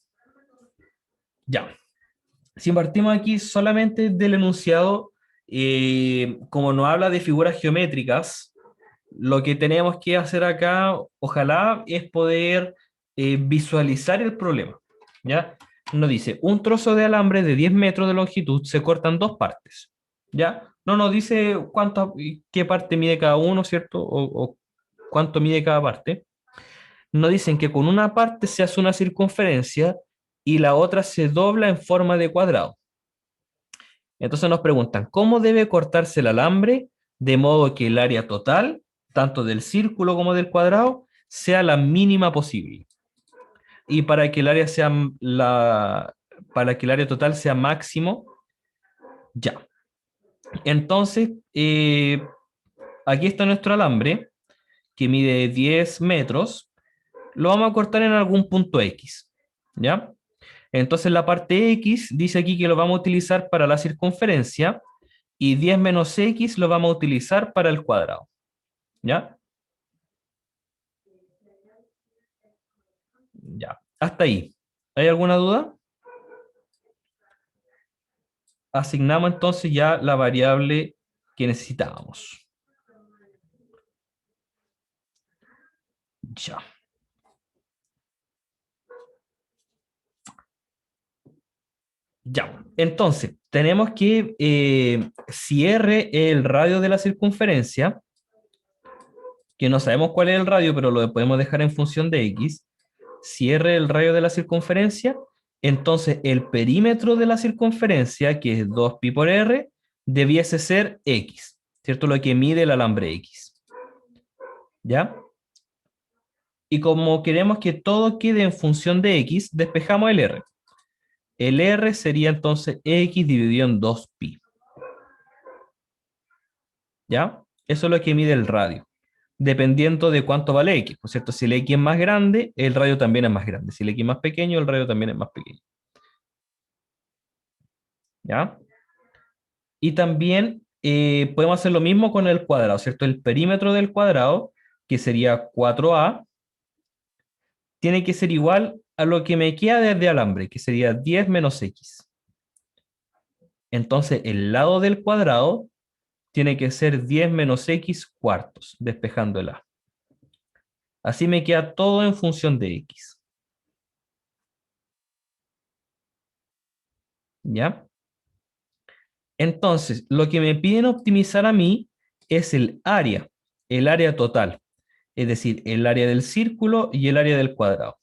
Ya. Si partimos aquí solamente del enunciado, como nos habla de figuras geométricas, lo que tenemos que hacer acá, ojalá, es poder visualizar el problema. ¿Ya? Nos dice, un trozo de alambre de 10 metros de longitud se corta en dos partes. ¿Ya? No nos dice qué parte mide cada uno, ¿cierto? O cuánto mide cada parte. Nos dicen que con una parte se hace una circunferencia y la otra se dobla en forma de cuadrado. Entonces nos preguntan, ¿cómo debe cortarse el alambre de modo que el área total, tanto del círculo como del cuadrado, sea la mínima posible? Y para que el área para que el área total sea máximo, ya. Entonces, aquí está nuestro alambre, que mide 10 metros. Lo vamos a cortar en algún punto X, ¿ya? Entonces la parte X dice aquí que lo vamos a utilizar para la circunferencia y 10 menos X lo vamos a utilizar para el cuadrado, ¿ya? Ya, hasta ahí. ¿Hay alguna duda? Asignamos entonces ya la variable que necesitábamos. Ya. Ya, entonces, tenemos que si R es el radio de la circunferencia, que no sabemos cuál es el radio, pero lo podemos dejar en función de X, si R es el radio de la circunferencia, entonces el perímetro de la circunferencia, que es 2pi por R, debiese ser X, ¿cierto? Lo que mide el alambre X. ¿Ya? Y como queremos que todo quede en función de X, despejamos el R. El R sería entonces X dividido en 2pi. ¿Ya? Eso es lo que mide el radio, dependiendo de cuánto vale X, ¿por cierto? Si el X es más grande, el radio también es más grande. Si el X es más pequeño, el radio también es más pequeño. ¿Ya? Y también podemos hacer lo mismo con el cuadrado, ¿cierto? El perímetro del cuadrado, que sería 4a, tiene que ser igual a lo que me queda desde alambre, que sería 10 menos x. Entonces, el lado del cuadrado tiene que ser 10 menos x cuartos, despejando el a. Así me queda todo en función de x. ¿Ya? Entonces, lo que me piden optimizar a mí es el área total. es decir, el área del círculo y el área del cuadrado.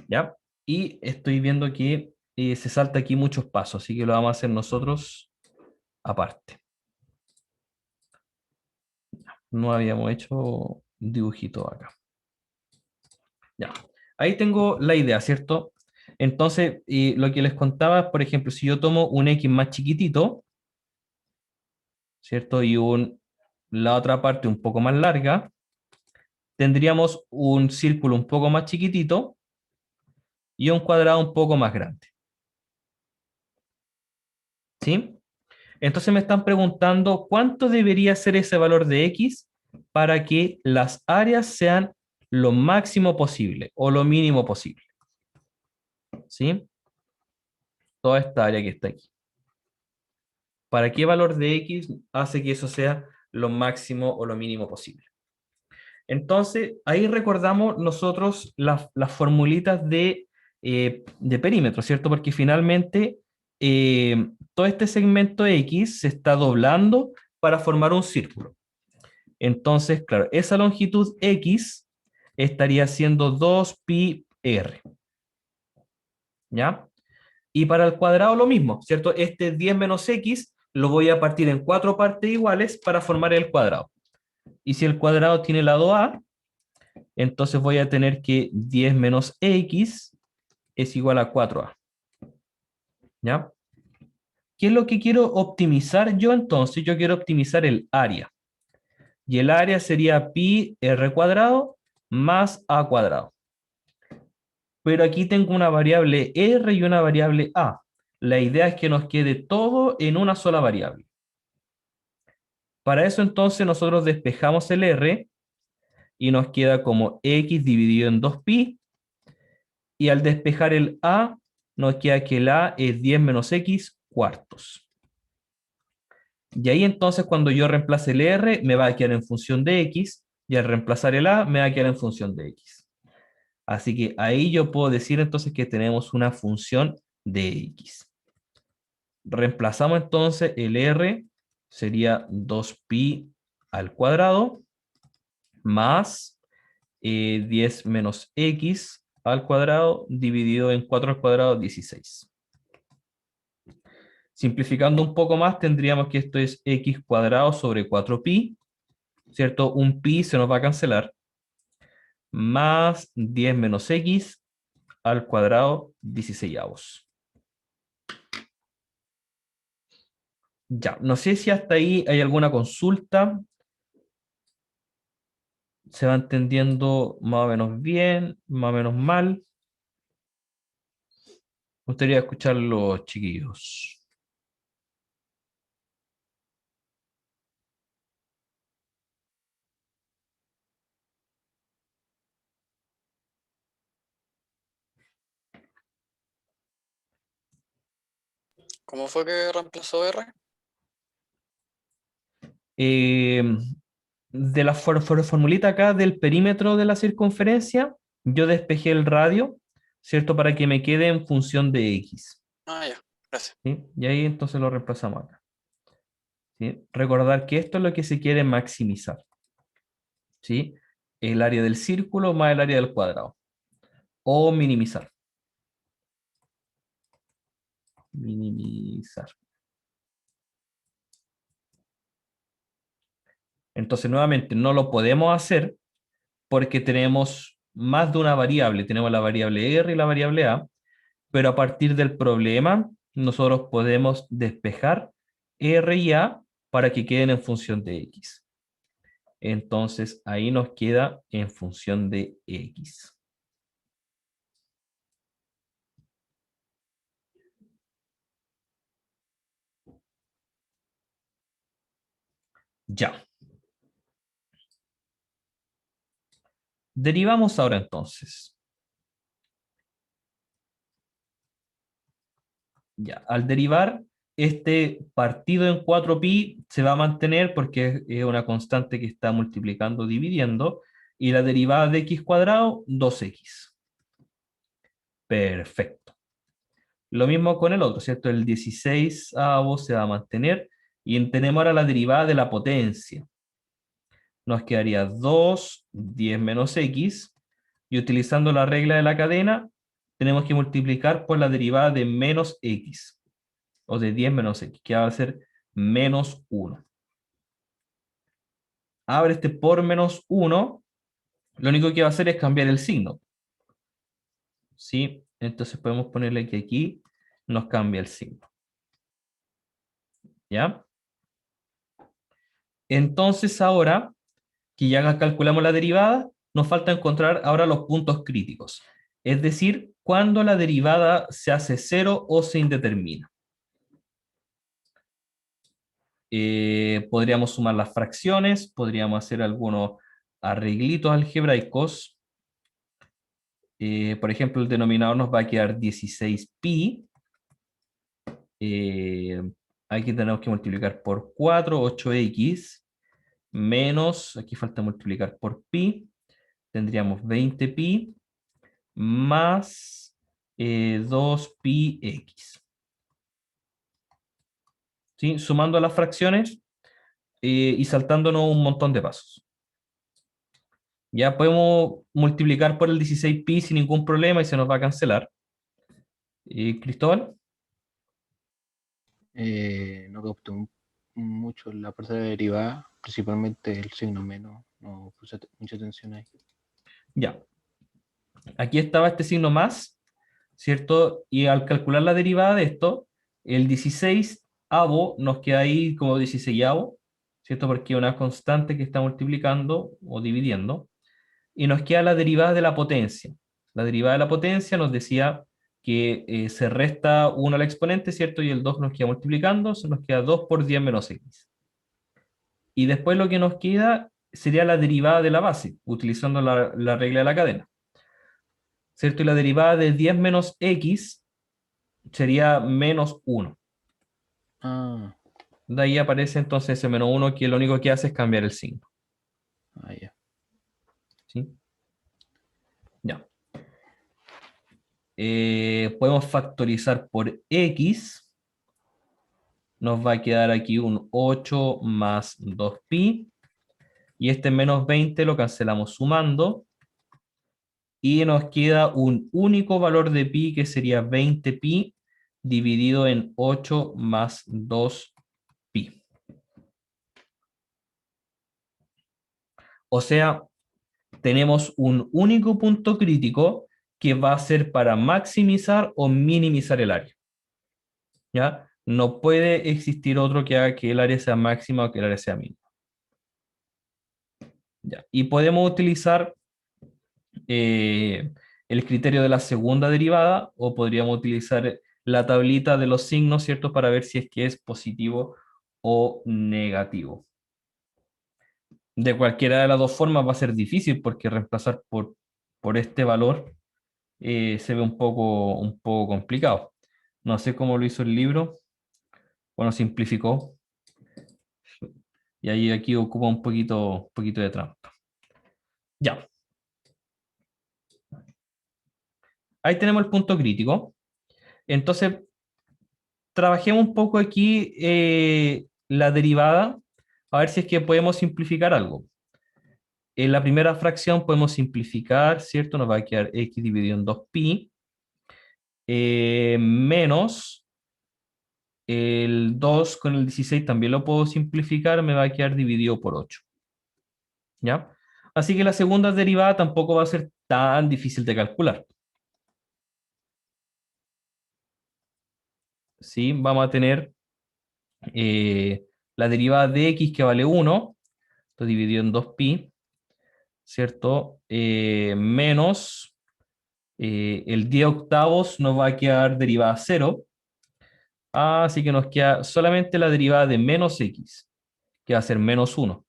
¿Ya? Y estoy viendo que se salta aquí muchos pasos, así que lo vamos a hacer nosotros aparte. No habíamos hecho dibujito acá. Ya. Ahí tengo la idea, ¿cierto? Entonces, lo que les contaba, por ejemplo, si yo tomo un X más chiquitito, ¿cierto? Y la otra parte un poco más larga, tendríamos un círculo un poco más chiquitito y un cuadrado un poco más grande. ¿Sí? Entonces me están preguntando cuánto debería ser ese valor de X para que las áreas sean lo máximo posible o lo mínimo posible. ¿Sí? Toda esta área que está aquí. ¿Para qué valor de X hace que eso sea lo máximo o lo mínimo posible? Entonces, ahí recordamos nosotros las formulitas de perímetro, ¿cierto? Porque finalmente todo este segmento X se está doblando para formar un círculo. Entonces, claro, esa longitud X estaría siendo 2pi r. ¿Ya? Y para el cuadrado lo mismo, ¿cierto? Este 10 menos X lo voy a partir en 4 partes iguales para formar el cuadrado. Y si el cuadrado tiene lado A, entonces voy a tener que 10 menos X es igual a 4A. ¿Ya? ¿Qué es lo que quiero optimizar yo entonces? Yo quiero optimizar el área. Y el área sería pi r cuadrado más a cuadrado. Pero aquí tengo una variable r y una variable a. La idea es que nos quede todo en una sola variable. Para eso entonces nosotros despejamos el r y nos queda como x dividido en 2pi. Y al despejar el a, nos queda que el a es 10 menos x cuartos. Y ahí entonces cuando yo reemplace el r, me va a quedar en función de x, y al reemplazar el a, me va a quedar en función de x. Así que ahí yo puedo decir entonces que tenemos una función de x. Reemplazamos entonces el r, sería 2pi al cuadrado, más 10 menos x al cuadrado, dividido en 4 al cuadrado, 16. Simplificando un poco más, tendríamos que esto es x cuadrado sobre 4pi, ¿cierto? Un pi se nos va a cancelar, más 10 menos x al cuadrado 16avos. Ya, no sé si hasta ahí hay alguna consulta. ¿Se va entendiendo más o menos bien, más o menos mal? Me gustaría escucharlo, chiquillos. ¿Cómo fue que reemplazó R? Eh, de la formulita acá del perímetro de la circunferencia, yo despejé el radio, ¿cierto? Para que me quede en función de x. Ah, ya, gracias. ¿Sí? Y ahí entonces lo reemplazamos acá. ¿Sí? Recordar que esto es lo que se quiere maximizar. ¿Sí? El área del círculo más el área del cuadrado. O minimizar. Minimizar. Entonces, nuevamente, no lo podemos hacer porque tenemos más de una variable. Tenemos la variable R y la variable A, pero a partir del problema, nosotros podemos despejar R y A para que queden en función de X. Entonces, ahí nos queda en función de X. Ya. Derivamos ahora entonces. Ya, al derivar, este partido en 4pi se va a mantener porque es una constante que está multiplicando, dividiendo, y la derivada de x cuadrado, 2x. Perfecto. Lo mismo con el otro, ¿cierto? El 16avo se va a mantener, y tenemos ahora la derivada de la potencia. nos quedaría 2, 10 menos x, y utilizando la regla de la cadena, tenemos que multiplicar por la derivada de menos x, o de 10 menos x, que va a ser menos 1. Ahora este por menos 1, lo único que va a hacer es cambiar el signo. ¿Sí? Entonces podemos ponerle que aquí nos cambia el signo. ¿Ya? Entonces ahora que ya calculamos la derivada, nos falta encontrar ahora los puntos críticos. Es decir, cuando la derivada se hace cero o se indetermina. Podríamos sumar las fracciones, podríamos hacer algunos arreglitos algebraicos. Por ejemplo, el denominador nos va a quedar 16pi. Aquí tenemos que multiplicar por 4, 8x, menos, aquí falta multiplicar por pi, tendríamos 20pi, más 2πx. ¿Sí? Sumando las fracciones y saltándonos un montón de pasos. Ya podemos multiplicar por el 16pi sin ningún problema y se nos va a cancelar. Cristóbal. No capté mucho la parte de la derivada, principalmente el signo menos. No puse mucha atención ahí. Ya. Aquí estaba este signo más, ¿cierto? Y al calcular la derivada de esto, el 16avo nos queda ahí como 16avo, ¿cierto? Porque es una constante que está multiplicando o dividiendo. Y nos queda la derivada de la potencia. La derivada de la potencia nos decía que se resta 1 al exponente, ¿cierto? Y el 2 nos queda multiplicando, se nos queda 2 por 10 menos x. Y después lo que nos queda sería la derivada de la base, utilizando la regla de la cadena. ¿Cierto? Y la derivada de 10 menos x sería menos 1. Ah, De ahí aparece entonces ese menos 1 que lo único que hace es cambiar el signo. ya. ¿Sí? Ya. Podemos factorizar por x. Nos va a quedar aquí un 8 más 2pi. Y este menos 20 lo cancelamos sumando. Y nos queda un único valor de pi que sería 20pi dividido en 8 más 2pi. O sea, tenemos un único punto crítico que va a ser para maximizar o minimizar el área. ¿Ya? No puede existir otro que haga que el área sea máxima o que el área sea mínima. ¿Ya? Y podemos utilizar el criterio de la segunda derivada o podríamos utilizar la tablita de los signos, ¿cierto? Para ver si es que es positivo o negativo. De cualquiera de las dos formas va a ser difícil porque reemplazar por este valor se ve un poco complicado. No sé cómo lo hizo el libro. Bueno, simplificó. Y ahí aquí ocupa un poquito de trampa. Ya. Ahí tenemos el punto crítico. Entonces, trabajemos un poco aquí la derivada, a ver si es que podemos simplificar algo. En la primera fracción podemos simplificar, ¿cierto? Nos va a quedar x dividido en 2pi, menos el 2 con el 16 también lo puedo simplificar, me va a quedar dividido por 8. ¿Ya? Así que la segunda derivada tampoco va a ser tan difícil de calcular. ¿Sí? Vamos a tener la derivada de x que vale 1, esto dividido en 2pi, ¿cierto? Menos el 10 octavos nos va a quedar derivada 0. Así que nos queda solamente la derivada de menos x, que va a ser menos 1.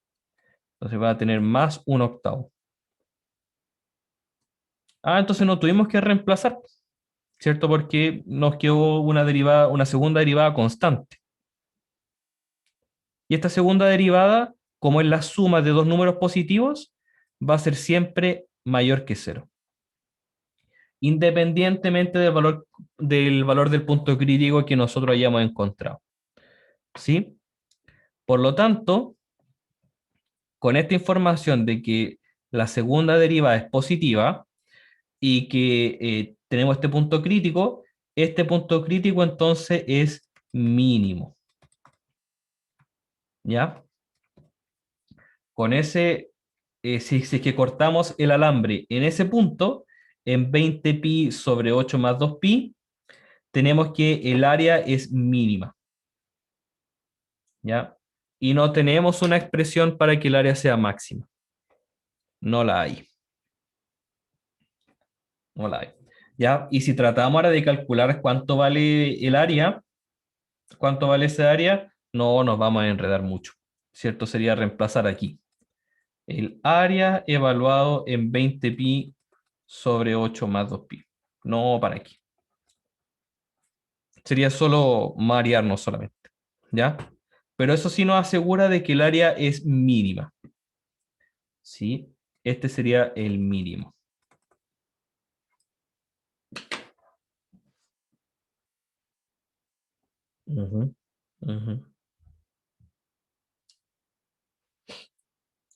Entonces va a tener más 1 octavo. Entonces no tuvimos que reemplazar, ¿cierto? Porque nos quedó una segunda derivada constante. Y esta segunda derivada, como es la suma de dos números positivos, va a ser siempre mayor que 0. Independientemente del valor del punto crítico que nosotros hayamos encontrado. ¿Sí? Por lo tanto, con esta información de que la segunda derivada es positiva y que tenemos este punto crítico entonces es mínimo. ¿Ya? Con ese, si es que cortamos el alambre en ese punto, en 20pi sobre 8 más 2pi, tenemos que el área es mínima. ¿Ya? Y no tenemos una expresión para que el área sea máxima. No la hay. No la hay. ¿Ya? Y si tratamos ahora de calcular cuánto vale el área, cuánto vale ese área, no nos vamos a enredar mucho. ¿Cierto? Sería reemplazar aquí. El área evaluado en 20pi sobre 8 más 2pi. No para aquí. Sería solo marearnos solamente. ¿Ya? Pero eso sí nos asegura de que el área es mínima. ¿Sí? Este sería el mínimo. Ujú, ujú.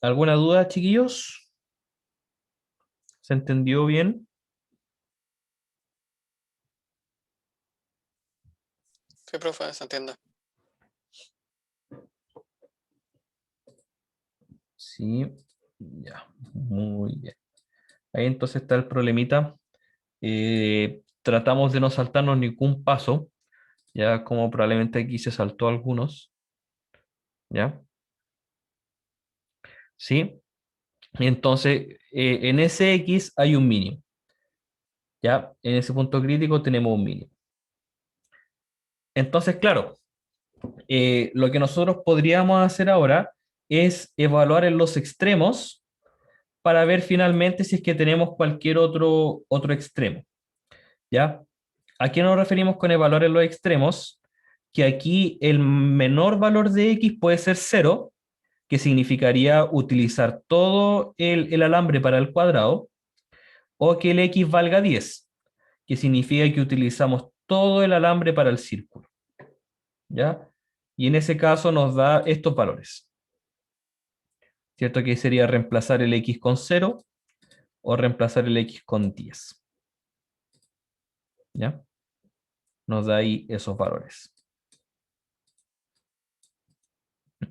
¿Alguna duda, chiquillos? ¿Se entendió bien? Sí, profe, se entiende. Sí, ya, muy bien. Ahí entonces está el problemita. Tratamos de no saltarnos ningún paso, ya como probablemente aquí se saltó algunos, ¿ya? Sí, entonces en ese X hay un mínimo, ¿ya? En ese punto crítico tenemos un mínimo. Entonces, claro, lo que nosotros podríamos hacer ahora es evaluar en los extremos para ver finalmente si es que tenemos cualquier otro extremo, ¿ya? ¿A qué nos referimos con evaluar en los extremos? Que aquí el menor valor de X puede ser 0, que significaría utilizar todo el alambre para el cuadrado, o que el X valga 10, que significa que utilizamos todo el alambre para el círculo, ¿ya? Y en ese caso nos da estos valores, ¿cierto? Que sería reemplazar el X con 0 o reemplazar el X con 10, ¿ya? Nos da ahí esos valores.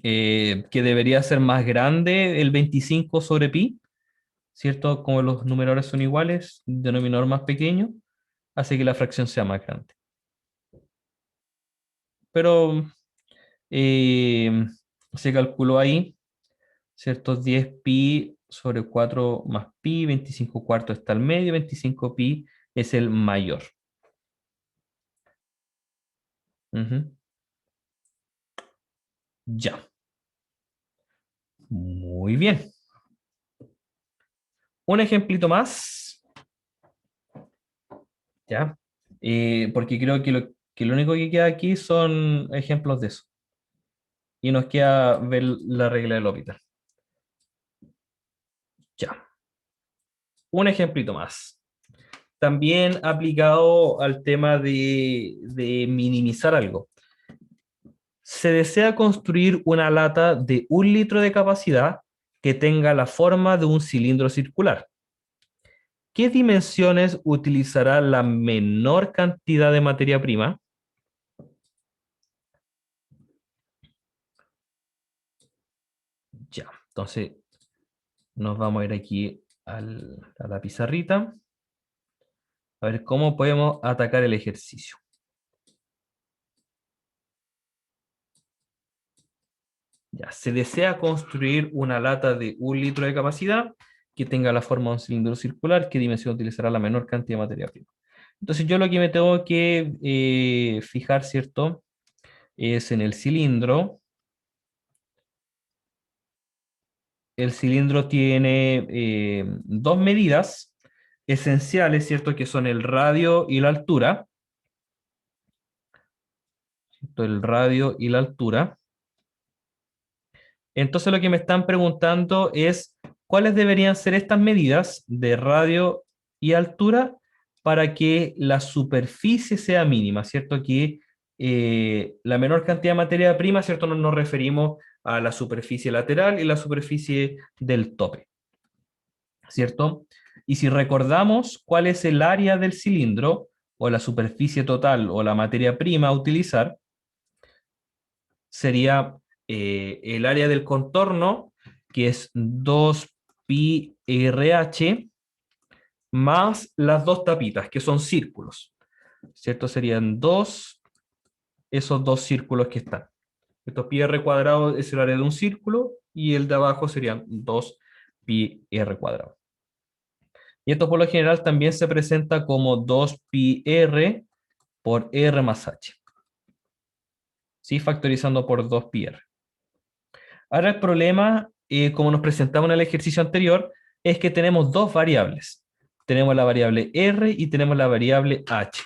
Que debería ser más grande el 25 sobre pi, ¿cierto? Como los numeradores son iguales, denominador más pequeño, hace que la fracción sea más grande. Pero eh, se calculó ahí, ¿cierto? 10 pi sobre 4 más pi, 25 cuartos está al medio, 25 pi es el mayor. Ujú. Ya. Muy bien. Un ejemplito más, ¿ya? Porque creo que lo único que queda aquí son ejemplos de eso. Y nos queda ver la regla del L'Hopital. Ya. Un ejemplito más. También aplicado al tema de minimizar algo. Se desea construir una lata de 1 litro de capacidad que tenga la forma de un cilindro circular. ¿Qué dimensiones utilizará la menor cantidad de materia prima? Ya, entonces nos vamos a ir aquí a la pizarrita a ver cómo podemos atacar el ejercicio. Ya, se desea construir una lata de 1 litro de capacidad que tenga la forma de un cilindro circular. ¿Qué dimensión utilizará la menor cantidad de materia prima? Entonces yo lo que me tengo que fijar, ¿cierto? Es en el cilindro. El cilindro tiene dos medidas esenciales, ¿cierto? Que son el radio y la altura. ¿Cierto? El radio y la altura. Entonces lo que me están preguntando es cuáles deberían ser estas medidas de radio y altura para que la superficie sea mínima, ¿cierto? Que la menor cantidad de materia prima, ¿cierto? Nos referimos a la superficie lateral y la superficie del tope, ¿cierto? Y si recordamos cuál es el área del cilindro, o la superficie total, o la materia prima a utilizar, sería el área del contorno, que es 2pi RH, más las dos tapitas, que son círculos, ¿cierto? Serían esos dos círculos que están. Estos pi r cuadrado es el área de un círculo, y el de abajo serían 2pi r cuadrado. Y esto por lo general también se presenta como 2pi r por r más h. ¿Sí? Factorizando por 2pi r. Ahora el problema, como nos presentamos en el ejercicio anterior, es que tenemos dos variables. Tenemos la variable r y tenemos la variable h.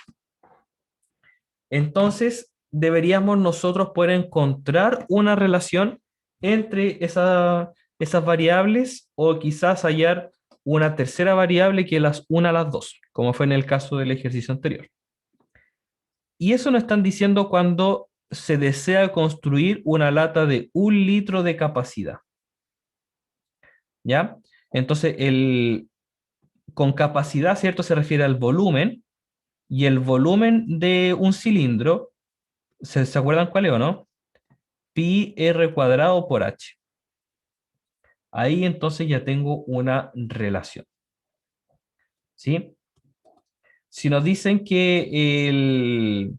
Entonces, deberíamos nosotros poder encontrar una relación entre esas variables, o quizás hallar una tercera variable que las una a las dos, como fue en el caso del ejercicio anterior. Y eso nos están diciendo cuando se desea construir una lata de 1 litro de capacidad. ¿Ya? Entonces, con capacidad, ¿cierto? Se refiere al volumen, y el volumen de un cilindro, ¿se acuerdan cuál es o no? Pi r cuadrado por h. Ahí entonces ya tengo una relación. ¿Sí? Si nos dicen que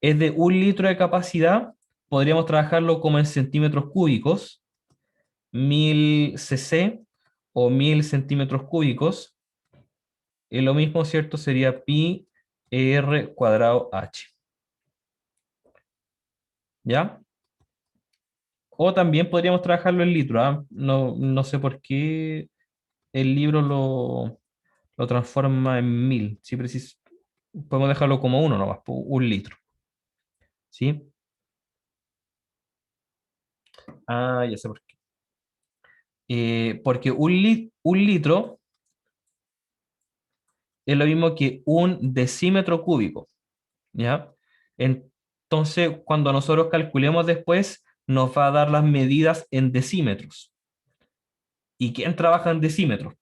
es de 1 litro de capacidad, podríamos trabajarlo como en centímetros cúbicos, 1000 cc o 1000 centímetros cúbicos. Y lo mismo, ¿cierto? Sería pi r cuadrado h. ¿Ya? O también podríamos trabajarlo en litro, ¿ah? No sé por qué el libro lo transforma en 1000. Si podemos dejarlo como uno nomás, 1 litro. ¿Sí? Ah, ya sé por qué. Porque un litro es lo mismo que un decímetro cúbico. ¿Ya? Entonces, cuando nosotros calculemos después, nos va a dar las medidas en decímetros. ¿Y quién trabaja en decímetros?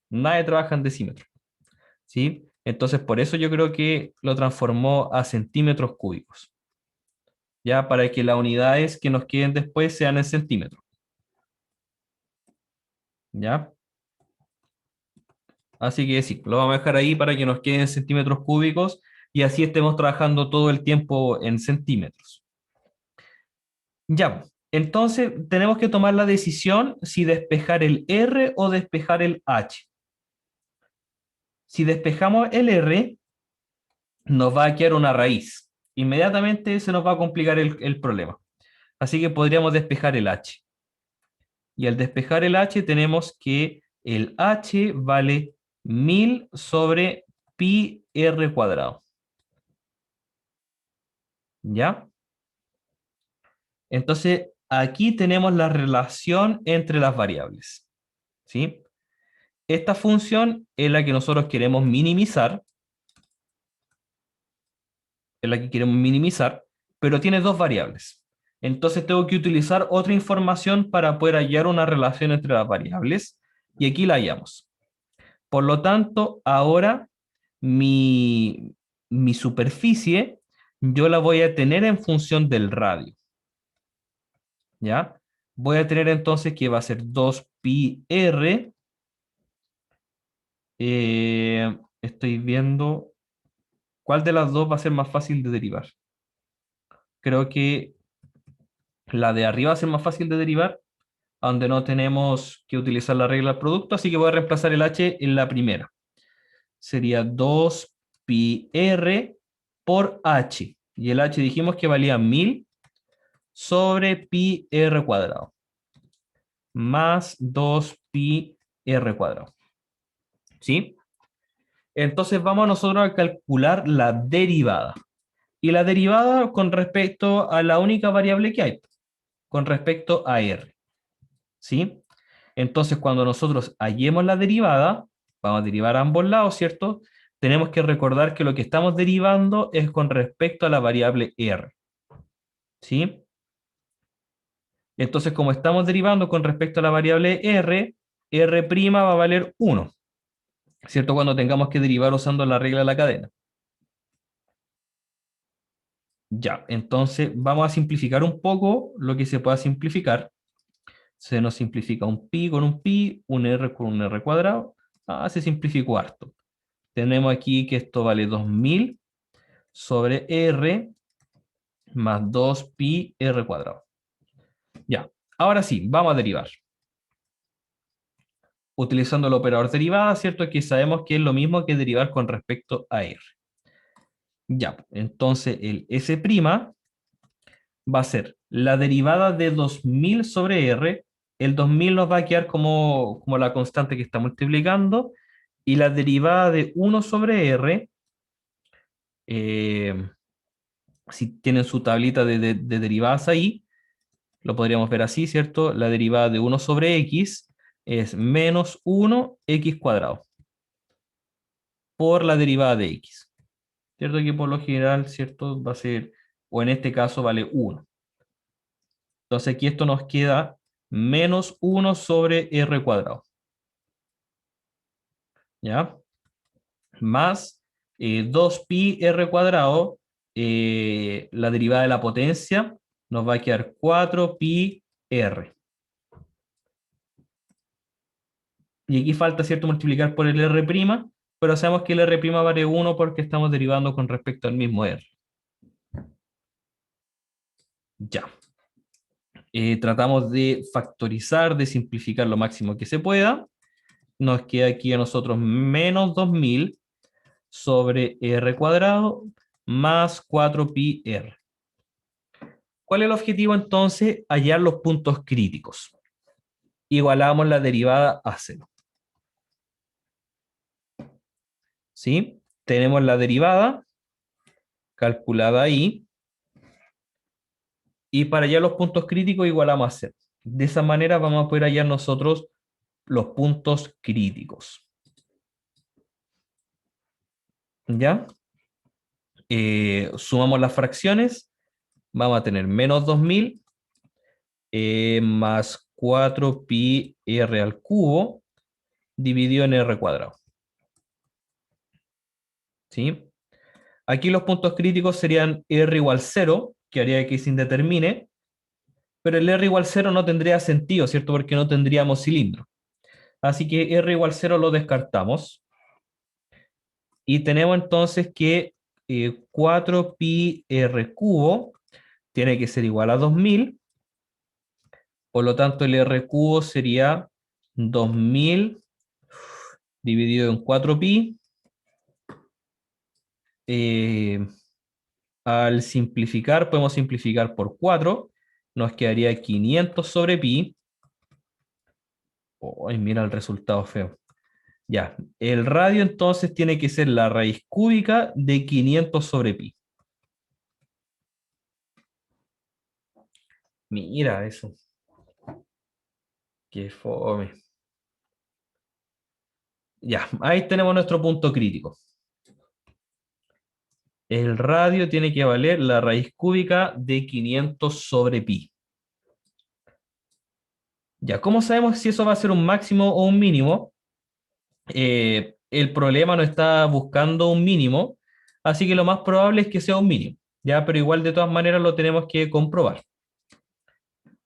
Nadie trabaja en decímetros. ¿Sí? Entonces, por eso yo creo que lo transformó a centímetros cúbicos. Ya, para que las unidades que nos queden después sean en centímetros. ¿Ya? Así que sí, lo vamos a dejar ahí para que nos queden en centímetros cúbicos, y así estemos trabajando todo el tiempo en centímetros. Ya, entonces tenemos que tomar la decisión si despejar el R o despejar el H. Si despejamos el R, nos va a quedar una raíz. Inmediatamente se nos va a complicar el problema. Así que podríamos despejar el H. Y al despejar el H tenemos que el H vale 1000 sobre pi r cuadrado. ¿Ya? Entonces, aquí tenemos la relación entre las variables. ¿Sí? Esta función es la que nosotros queremos minimizar. Es la que queremos minimizar, pero tiene dos variables. Entonces tengo que utilizar otra información para poder hallar una relación entre las variables, y aquí la hallamos. Por lo tanto, ahora mi superficie yo la voy a tener en función del radio. ¿Ya? Voy a tener entonces que va a ser 2pi r. Estoy viendo cuál de las dos va a ser más fácil de derivar. Creo que la de arriba va a ser más fácil de derivar, donde no tenemos que utilizar la regla del producto, así que voy a reemplazar el h en la primera. Sería 2pi r por h. Y el h dijimos que valía 1000 sobre pi r cuadrado. Más 2pi r cuadrado. ¿Sí? Entonces vamos nosotros a calcular la derivada. Y la derivada con respecto a la única variable que hay, con respecto a r. ¿Sí? Entonces, cuando nosotros hallemos la derivada, vamos a derivar a ambos lados, ¿cierto? Tenemos que recordar que lo que estamos derivando es con respecto a la variable r. ¿Sí? Entonces, como estamos derivando con respecto a la variable r, r' va a valer 1, ¿cierto? Cuando tengamos que derivar usando la regla de la cadena. Ya, entonces vamos a simplificar un poco lo que se pueda simplificar. Se nos simplifica un pi con un pi, un r con un r cuadrado. Ah, se simplificó harto. Tenemos aquí que esto vale 2000 sobre r más 2 pi r cuadrado. Ya, ahora sí, vamos a derivar. Utilizando el operador derivada, ¿cierto? Que sabemos que es lo mismo que derivar con respecto a r. Ya, entonces el s' va a ser la derivada de 2000 sobre r. El 2000 nos va a quedar como la constante que está multiplicando. Y la derivada de 1 sobre r, si tienen su tablita de derivadas ahí, lo podríamos ver así, ¿cierto? La derivada de 1 sobre x es menos 1 x cuadrado por la derivada de x. ¿Cierto? Que por lo general, ¿cierto? Va a ser, o en este caso vale 1. Entonces aquí esto nos queda menos 1 sobre r cuadrado. ¿Ya? Más 2pi r cuadrado, la derivada de la potencia, nos va a quedar 4pi r. Y aquí falta, ¿cierto?, multiplicar por el r', pero sabemos que el r' vale 1 porque estamos derivando con respecto al mismo r. Ya. Tratamos de factorizar, de simplificar lo máximo que se pueda. Nos queda aquí a nosotros menos 2000 sobre r cuadrado más 4pi r. ¿Cuál es el objetivo entonces? Hallar los puntos críticos. Igualamos la derivada a 0. ¿Sí? Tenemos la derivada calculada ahí. Y para hallar los puntos críticos igualamos a 0. De esa manera vamos a poder hallar nosotros los puntos críticos. ¿Ya? Sumamos las fracciones. Vamos a tener menos 2000 más 4pi r al cubo dividido en r cuadrado. ¿Sí? Aquí los puntos críticos serían r igual 0, que haría que se indetermine, pero el r igual 0 no tendría sentido, ¿cierto? Porque no tendríamos cilindro. Así que r igual 0 lo descartamos. Y tenemos entonces que 4pi r cubo tiene que ser igual a 2000. Por lo tanto, el r cubo sería 2000 dividido en 4pi. Al simplificar, podemos simplificar por 4. Nos quedaría 500 sobre pi. Oh, mira el resultado feo. Ya, el radio entonces tiene que ser la raíz cúbica de 500 sobre pi. Mira eso. Qué fome. Ya, ahí tenemos nuestro punto crítico. El radio tiene que valer la raíz cúbica de 500 sobre pi. Ya, ¿cómo sabemos si eso va a ser un máximo o un mínimo? El problema no está buscando un mínimo, así que lo más probable es que sea un mínimo. Ya, pero igual de todas maneras lo tenemos que comprobar.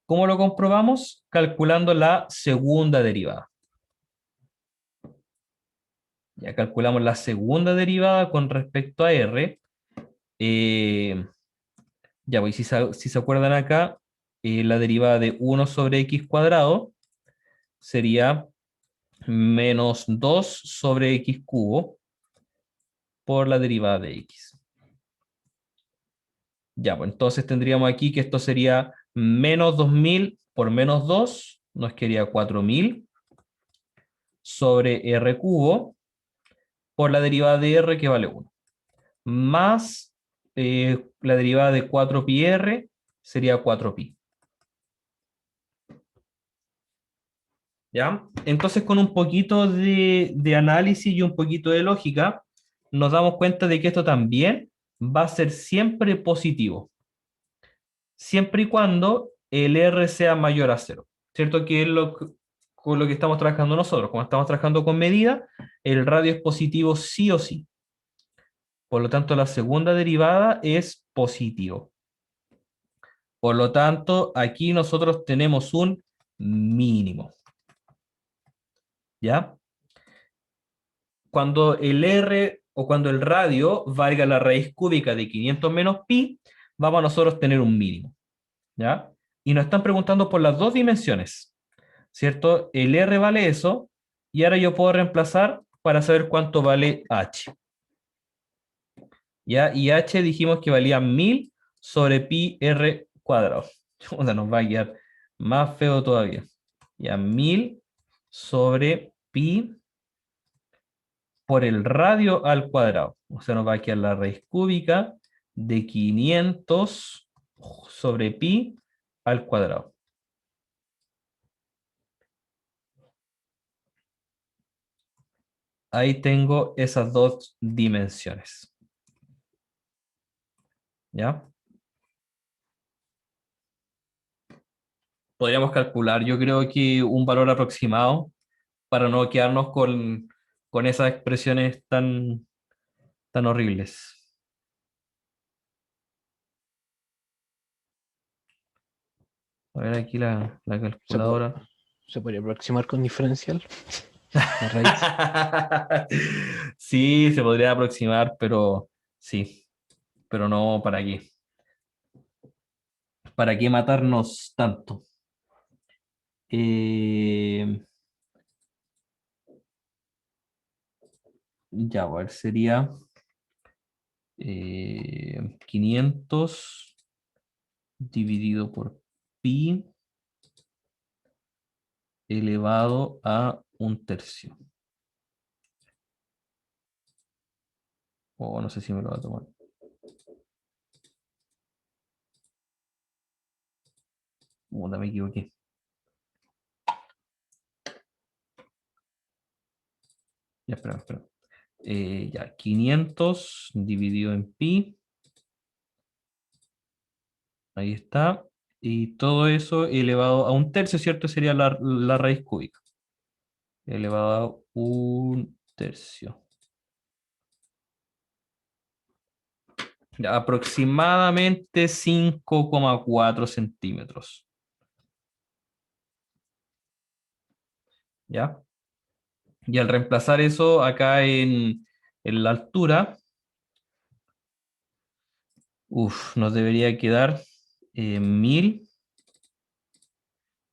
¿Cómo lo comprobamos? Calculando la segunda derivada. Ya calculamos la segunda derivada con respecto a r. Ya, pues si se acuerdan acá, la derivada de 1 sobre x cuadrado sería menos 2 sobre x cubo por la derivada de x. Ya, pues entonces tendríamos aquí que esto sería menos 2000 por menos 2, nos quedaría 4000 sobre r cubo por la derivada de r que vale 1. Más la derivada de 4pi r sería 4pi. ¿Ya? Entonces con un poquito de análisis y un poquito de lógica, nos damos cuenta de que esto también va a ser siempre positivo. Siempre y cuando el R sea mayor a 0, ¿cierto? Que es con lo que estamos trabajando nosotros. Como estamos trabajando con medida, el radio es positivo sí o sí. Por lo tanto, la segunda derivada es positivo. Por lo tanto, aquí nosotros tenemos un mínimo. ¿Ya? Cuando el R o cuando el radio valga la raíz cúbica de 500 menos pi, vamos a nosotros tener un mínimo. ¿Ya? Y nos están preguntando por las dos dimensiones, ¿cierto? El R vale eso, y ahora yo puedo reemplazar para saber cuánto vale H. ¿Ya? Y H dijimos que valía 1000 sobre pi R cuadrado. O sea, nos va a quedar más feo todavía. Ya, 1000 sobre pi por el radio al cuadrado. O sea, nos va a quedar la raíz cúbica de 500 sobre pi al cuadrado. Ahí tengo esas dos dimensiones. ¿Ya? Podríamos calcular, yo creo que un valor aproximado para no quedarnos con esas expresiones tan horribles. A ver aquí la calculadora. ¿Se podría aproximar con diferencial? La raíz. Sí, se podría aproximar, pero sí, pero no, ¿para qué? ¿Para qué matarnos tanto? Ya, a ver, sería 500 dividido por pi elevado a 1/3. O no sé si me lo va a tomar. Me equivoqué. Ya, espera. Ya, 500 dividido en pi. Ahí está. Y todo eso elevado a 1/3, ¿cierto? Sería la raíz cúbica. Elevado a 1/3. Ya, aproximadamente 5,4 centímetros. ¿Ya? Y al reemplazar eso acá en la altura, nos debería quedar 1000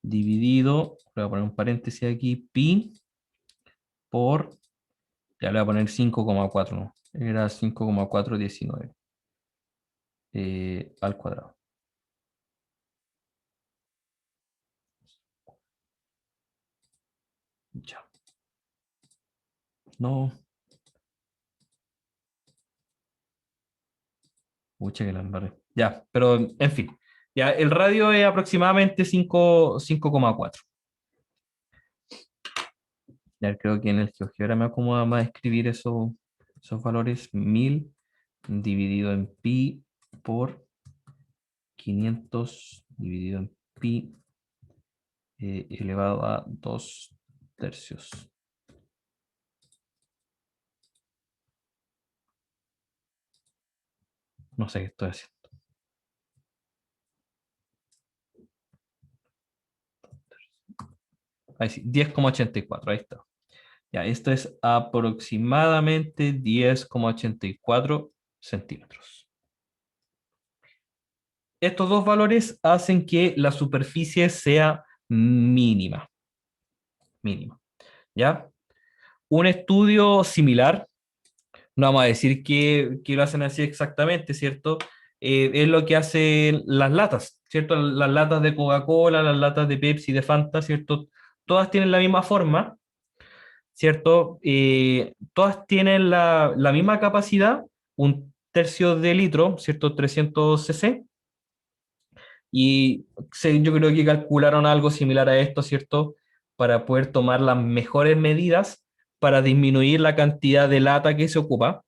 dividido, voy a poner un paréntesis aquí, pi por, ya le voy a poner 5,4, ¿no? Era 5,419 al cuadrado. Ya. No. Mucha que la embarré. Ya, pero en fin. Ya, el radio es aproximadamente 5,4. Ya creo que en el GeoGebra me acomoda más escribir esos valores. 1000 dividido en pi por 500 dividido en pi elevado a 2/3. No sé qué estoy haciendo. Ahí sí, 10,84, ahí está. Ya, esto es aproximadamente 10,84 centímetros. Estos dos valores hacen que la superficie sea mínima. Mínima. ¿Ya? Un estudio similar, no vamos a decir que lo hacen así exactamente, ¿cierto? Es lo que hacen las latas, ¿cierto? Las latas de Coca-Cola, las latas de Pepsi, de Fanta, ¿cierto? Todas tienen la misma forma, ¿cierto? Todas tienen la misma capacidad, 1/3 de litro, ¿cierto? 300 cc. Y yo creo que calcularon algo similar a esto, ¿cierto? Para poder tomar las mejores medidas para disminuir la cantidad de lata que se ocupa,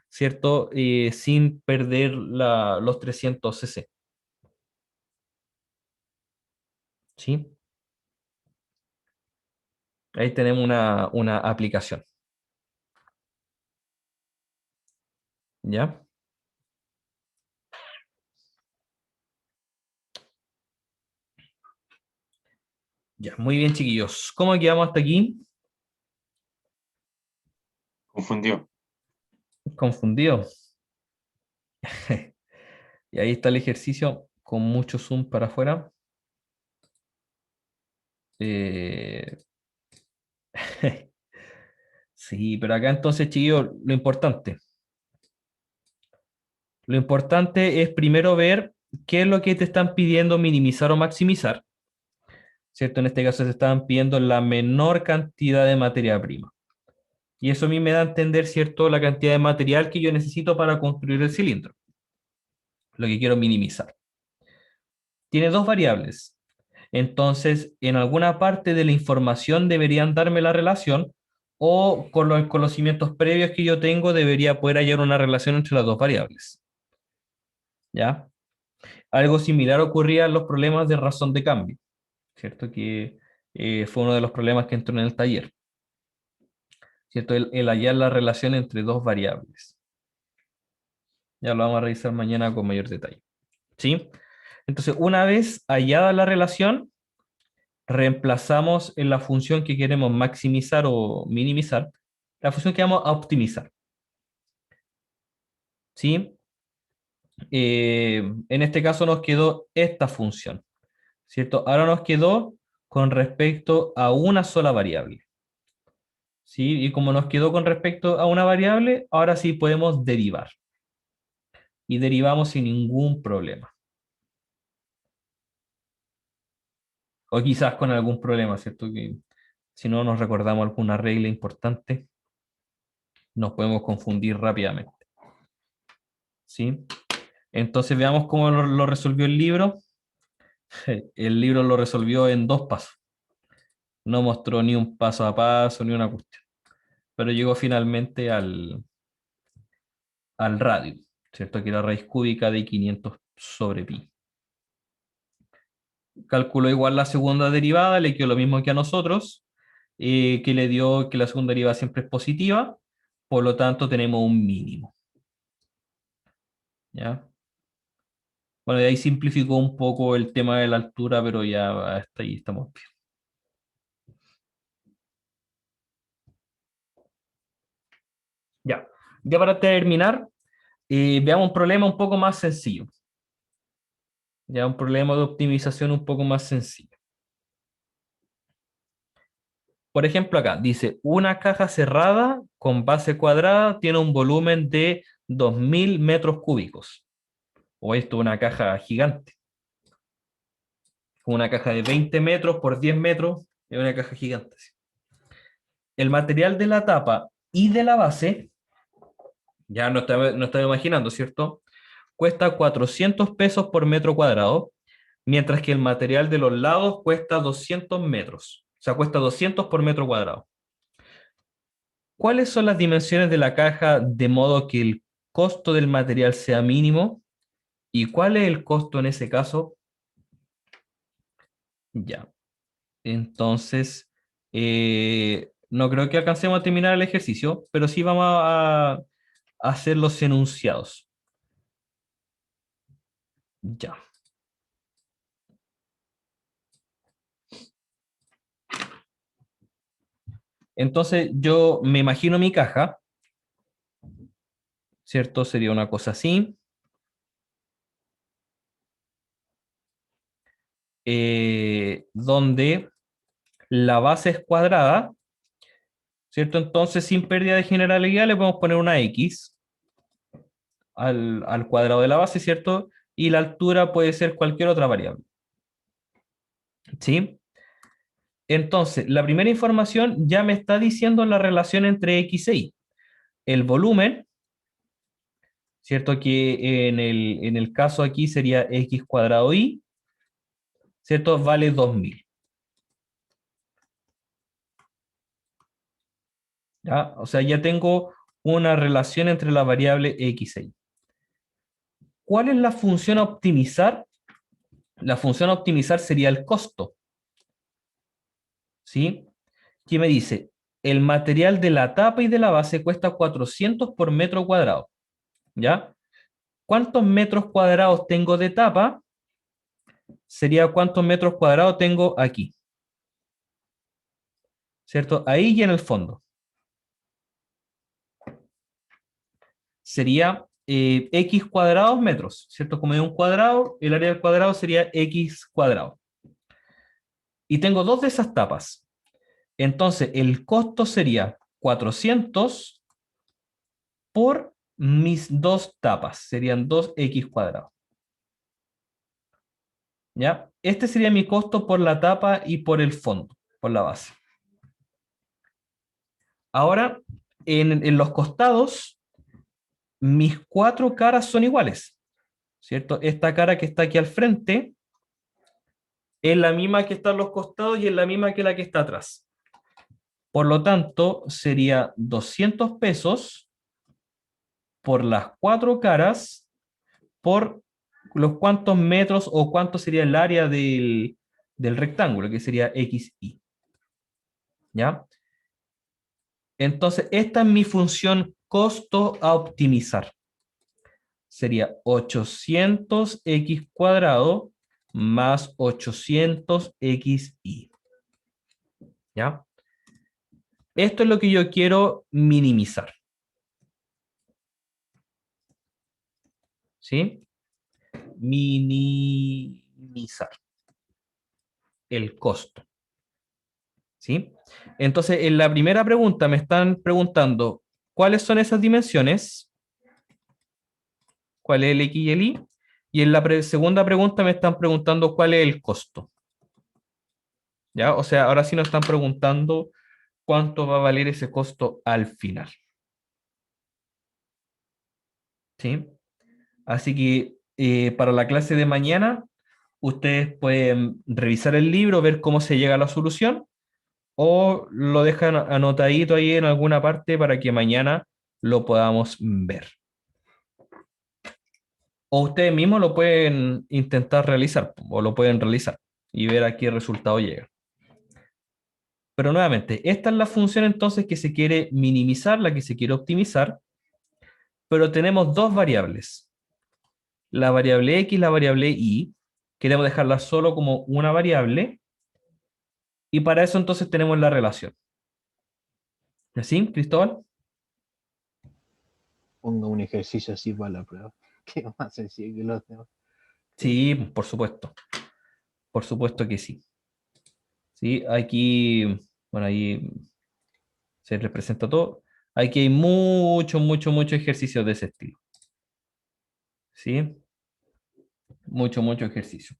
¿cierto? Sin perder los 300 cc. ¿Sí? Ahí tenemos una aplicación. ¿Ya? Ya, muy bien, chiquillos. ¿Cómo quedamos hasta aquí? Confundió. Confundido. Y ahí está el ejercicio con mucho zoom para afuera. Eh, Sí, pero acá entonces, chiquillos, lo importante es primero ver qué es lo que te están pidiendo minimizar o maximizar, ¿cierto? En este caso se estaban pidiendo la menor cantidad de materia prima. Y eso a mí me da a entender, ¿cierto?, la cantidad de material que yo necesito para construir el cilindro, lo que quiero minimizar. Tiene dos variables. Entonces, en alguna parte de la información deberían darme la relación o con los conocimientos previos que yo tengo debería poder hallar una relación entre las dos variables. ¿Ya? Algo similar ocurría en los problemas de razón de cambio, ¿cierto? Que fue uno de los problemas que entró en el taller, ¿cierto? El hallar la relación entre dos variables. Ya lo vamos a revisar mañana con mayor detalle, ¿sí? Entonces, una vez hallada la relación, reemplazamos en la función que queremos maximizar o minimizar, la función que vamos a optimizar, ¿sí? En este caso nos quedó esta función, ¿cierto? Ahora nos quedó con respecto a una sola variable, ¿sí? Y como nos quedó con respecto a una variable, ahora sí podemos derivar. Y derivamos sin ningún problema. O quizás con algún problema, ¿cierto? Que si no nos recordamos alguna regla importante, nos podemos confundir rápidamente, ¿sí? Entonces veamos cómo lo resolvió el libro. El libro lo resolvió en 2 pasos. No mostró ni un paso a paso, ni una cuestión. Pero llegó finalmente al radio, ¿cierto? Que era raíz cúbica de 500 sobre pi. Calculó igual la segunda derivada, le quedó lo mismo que a nosotros, que le dio que la segunda derivada siempre es positiva, por lo tanto tenemos un mínimo. ¿Ya? Bueno, de ahí simplificó un poco el tema de la altura, pero ya hasta ahí estamos bien. Ya, ya para terminar, veamos un problema un poco más sencillo. Ya un problema de optimización un poco más sencillo. Por ejemplo, acá dice, una caja cerrada con base cuadrada tiene un volumen de 2000 metros cúbicos. O esto, una caja gigante. Una caja de 20 metros por 10 metros, es una caja gigante. El material de la tapa y de la base, ya no estaba imaginando, ¿cierto? Cuesta 400 pesos por metro cuadrado, mientras que el material de los lados cuesta 200 metros. O sea, cuesta 200 por metro cuadrado. ¿Cuáles son las dimensiones de la caja de modo que el costo del material sea mínimo? ¿Y cuál es el costo en ese caso? Ya. Entonces, no creo que alcancemos a terminar el ejercicio, pero sí vamos a hacer los enunciados. Ya. Entonces, yo me imagino mi caja, ¿cierto? Sería una cosa así. Donde la base es cuadrada, ¿cierto? Entonces, sin pérdida de generalidad, le podemos poner una X al cuadrado de la base, ¿cierto? Y la altura puede ser cualquier otra variable. ¿Sí? Entonces, la primera información ya me está diciendo la relación entre X e Y. El volumen, ¿cierto? Que en el caso aquí sería X cuadrado Y, ¿cierto? Vale 2000. ¿Ya? O sea, ya tengo una relación entre la variable X e Y. ¿Cuál es la función a optimizar? La función a optimizar sería el costo, ¿sí? Que me dice, el material de la tapa y de la base cuesta 400 por metro cuadrado, ¿ya? ¿Cuántos metros cuadrados tengo de tapa? Sería cuántos metros cuadrados tengo aquí, ¿cierto? Ahí y en el fondo. Sería x cuadrados metros, ¿cierto? Como es un cuadrado, el área del cuadrado sería x cuadrado. Y tengo dos de esas tapas. Entonces, el costo sería 400 por mis dos tapas. Serían 2x cuadrado. ¿Ya? Este sería mi costo por la tapa y por el fondo, por la base. Ahora, en los costados, mis cuatro caras son iguales, ¿cierto? Esta cara que está aquí al frente es la misma que está en los costados y es la misma que la que está atrás. Por lo tanto, sería 200 pesos por las cuatro caras por los cuantos metros o cuánto sería el área del rectángulo, que sería XY. ¿Ya? Entonces, esta es mi función costo a optimizar. Sería 800x cuadrado más 800xy. ¿Ya? Esto es lo que yo quiero minimizar. ¿Sí? Minimizar el costo. ¿Sí? Entonces, en la primera pregunta me están preguntando cuáles son esas dimensiones, cuál es el X y el Y, y en la segunda pregunta me están preguntando cuál es el costo. ¿Ya? O sea, ahora sí nos están preguntando cuánto va a valer ese costo al final. ¿Sí? Así que para la clase de mañana, ustedes pueden revisar el libro, ver cómo se llega a la solución, o lo dejan anotadito ahí en alguna parte para que mañana lo podamos ver. O ustedes mismos lo pueden intentar realizar, o lo pueden realizar y ver a qué resultado llega. Pero nuevamente, esta es la función entonces que se quiere minimizar, la que se quiere optimizar, pero tenemos dos variables. La variable x y la variable y. Queremos dejarla solo como una variable, y para eso entonces tenemos la relación. ¿Así, Cristóbal? Ponga un ejercicio así para la prueba. Que es más sencillo que los demás. Sí, por supuesto. Por supuesto que sí. Sí, aquí, bueno, ahí se representa todo. Aquí hay mucho ejercicio de ese estilo. ¿Sí? Mucho ejercicio.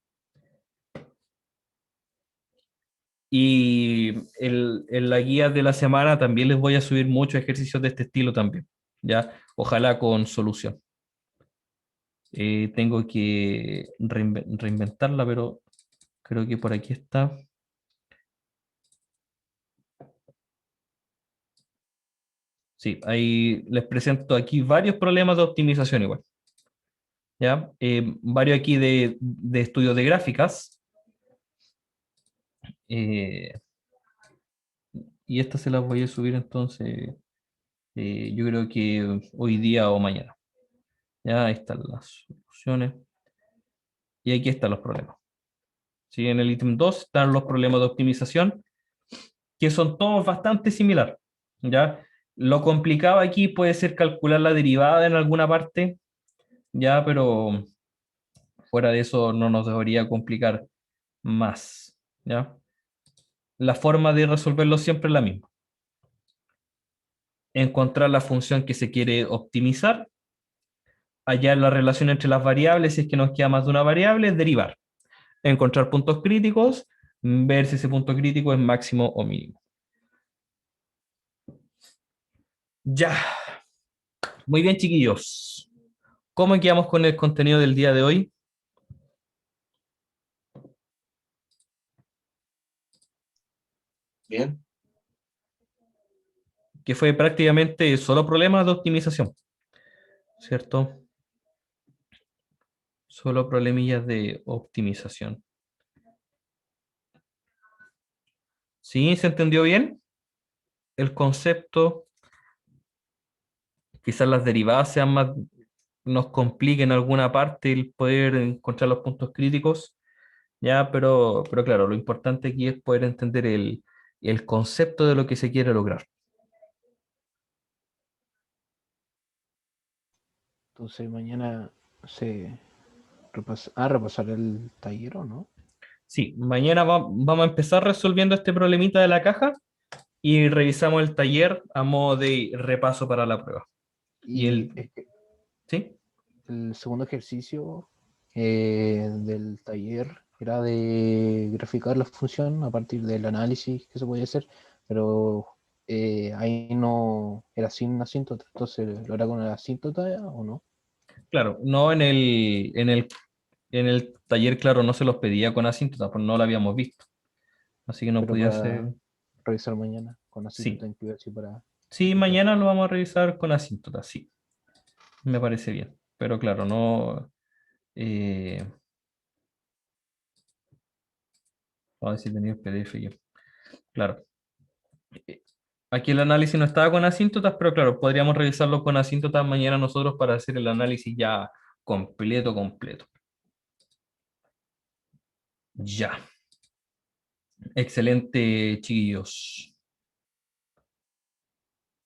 Y en la guía de la semana también les voy a subir muchos ejercicios de este estilo también. ¿Ya? Ojalá con solución. Tengo que reinventarla, pero creo que por aquí está. Sí, ahí les presento aquí varios problemas de optimización igual. ¿Ya? Varios aquí de estudio de gráficas. Eh, y estas se las voy a subir entonces, yo creo que hoy día o mañana. Ya, ahí están las soluciones. Y aquí están los problemas. ¿Sí? En el ítem 2 están los problemas de optimización, que son todos bastante similares. ¿Ya? Lo complicado aquí puede ser calcular la derivada en alguna parte, ya, pero fuera de eso no nos debería complicar más. ¿Ya? La forma de resolverlo siempre es la misma. Encontrar la función que se quiere optimizar, hallar la relación entre las variables, si es que nos queda más de una variable, derivar. Encontrar puntos críticos, ver si ese punto crítico es máximo o mínimo. Ya. Muy bien, chiquillos. ¿Cómo quedamos con el contenido del día de hoy? Bien. Que fue prácticamente solo problemas de optimización, ¿cierto? Solo problemillas de optimización. ¿Sí? ¿Se entendió bien? El concepto, quizás las derivadas sean más, nos compliquen en alguna parte el poder encontrar los puntos críticos, ya, pero claro, lo importante aquí es poder entender el concepto de lo que se quiere lograr. Entonces mañana se repasar el taller o no. Sí, mañana vamos a empezar resolviendo este problemita de la caja y revisamos el taller a modo de repaso para la prueba. Y Y es que ¿sí? el segundo ejercicio del taller era de graficar la función a partir del análisis que se podía hacer, pero ahí no era sin asíntota, entonces lo era con la asíntota o no. Claro, no en el taller, claro, no se los pedía con asíntota, pues no lo habíamos visto. Así que no Pero podía ser. para revisar mañana con asíntota Sí, incluida así para sí, aplicar. mañana lo vamos a revisar con asíntota, sí. Me parece bien. Pero claro, no. eh, Vamos a ver si tenía el PDF yo. Claro. eh, Aquí el análisis no estaba con asíntotas, pero claro, podríamos revisarlo con asíntotas mañana nosotros para hacer el análisis ya completo. Ya. Excelente, chiquillos.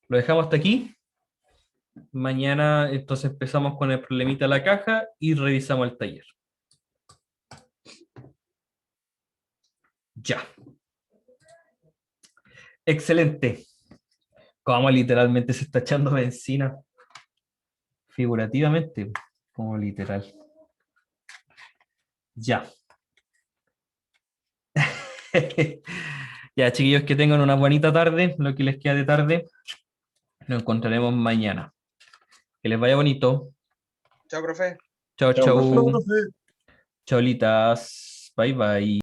Lo dejamos hasta aquí. Mañana entonces empezamos con el problemita de la caja y revisamos el taller. Ya. Excelente. Como literalmente se está echando benzina. Figurativamente, como literal. Ya. Ya, chiquillos, que tengan una bonita tarde, lo que les queda de tarde. Nos encontraremos mañana. Que les vaya bonito. Chao, profe. Chao, Chao, profe. chao. Chaulitas. Bye, bye.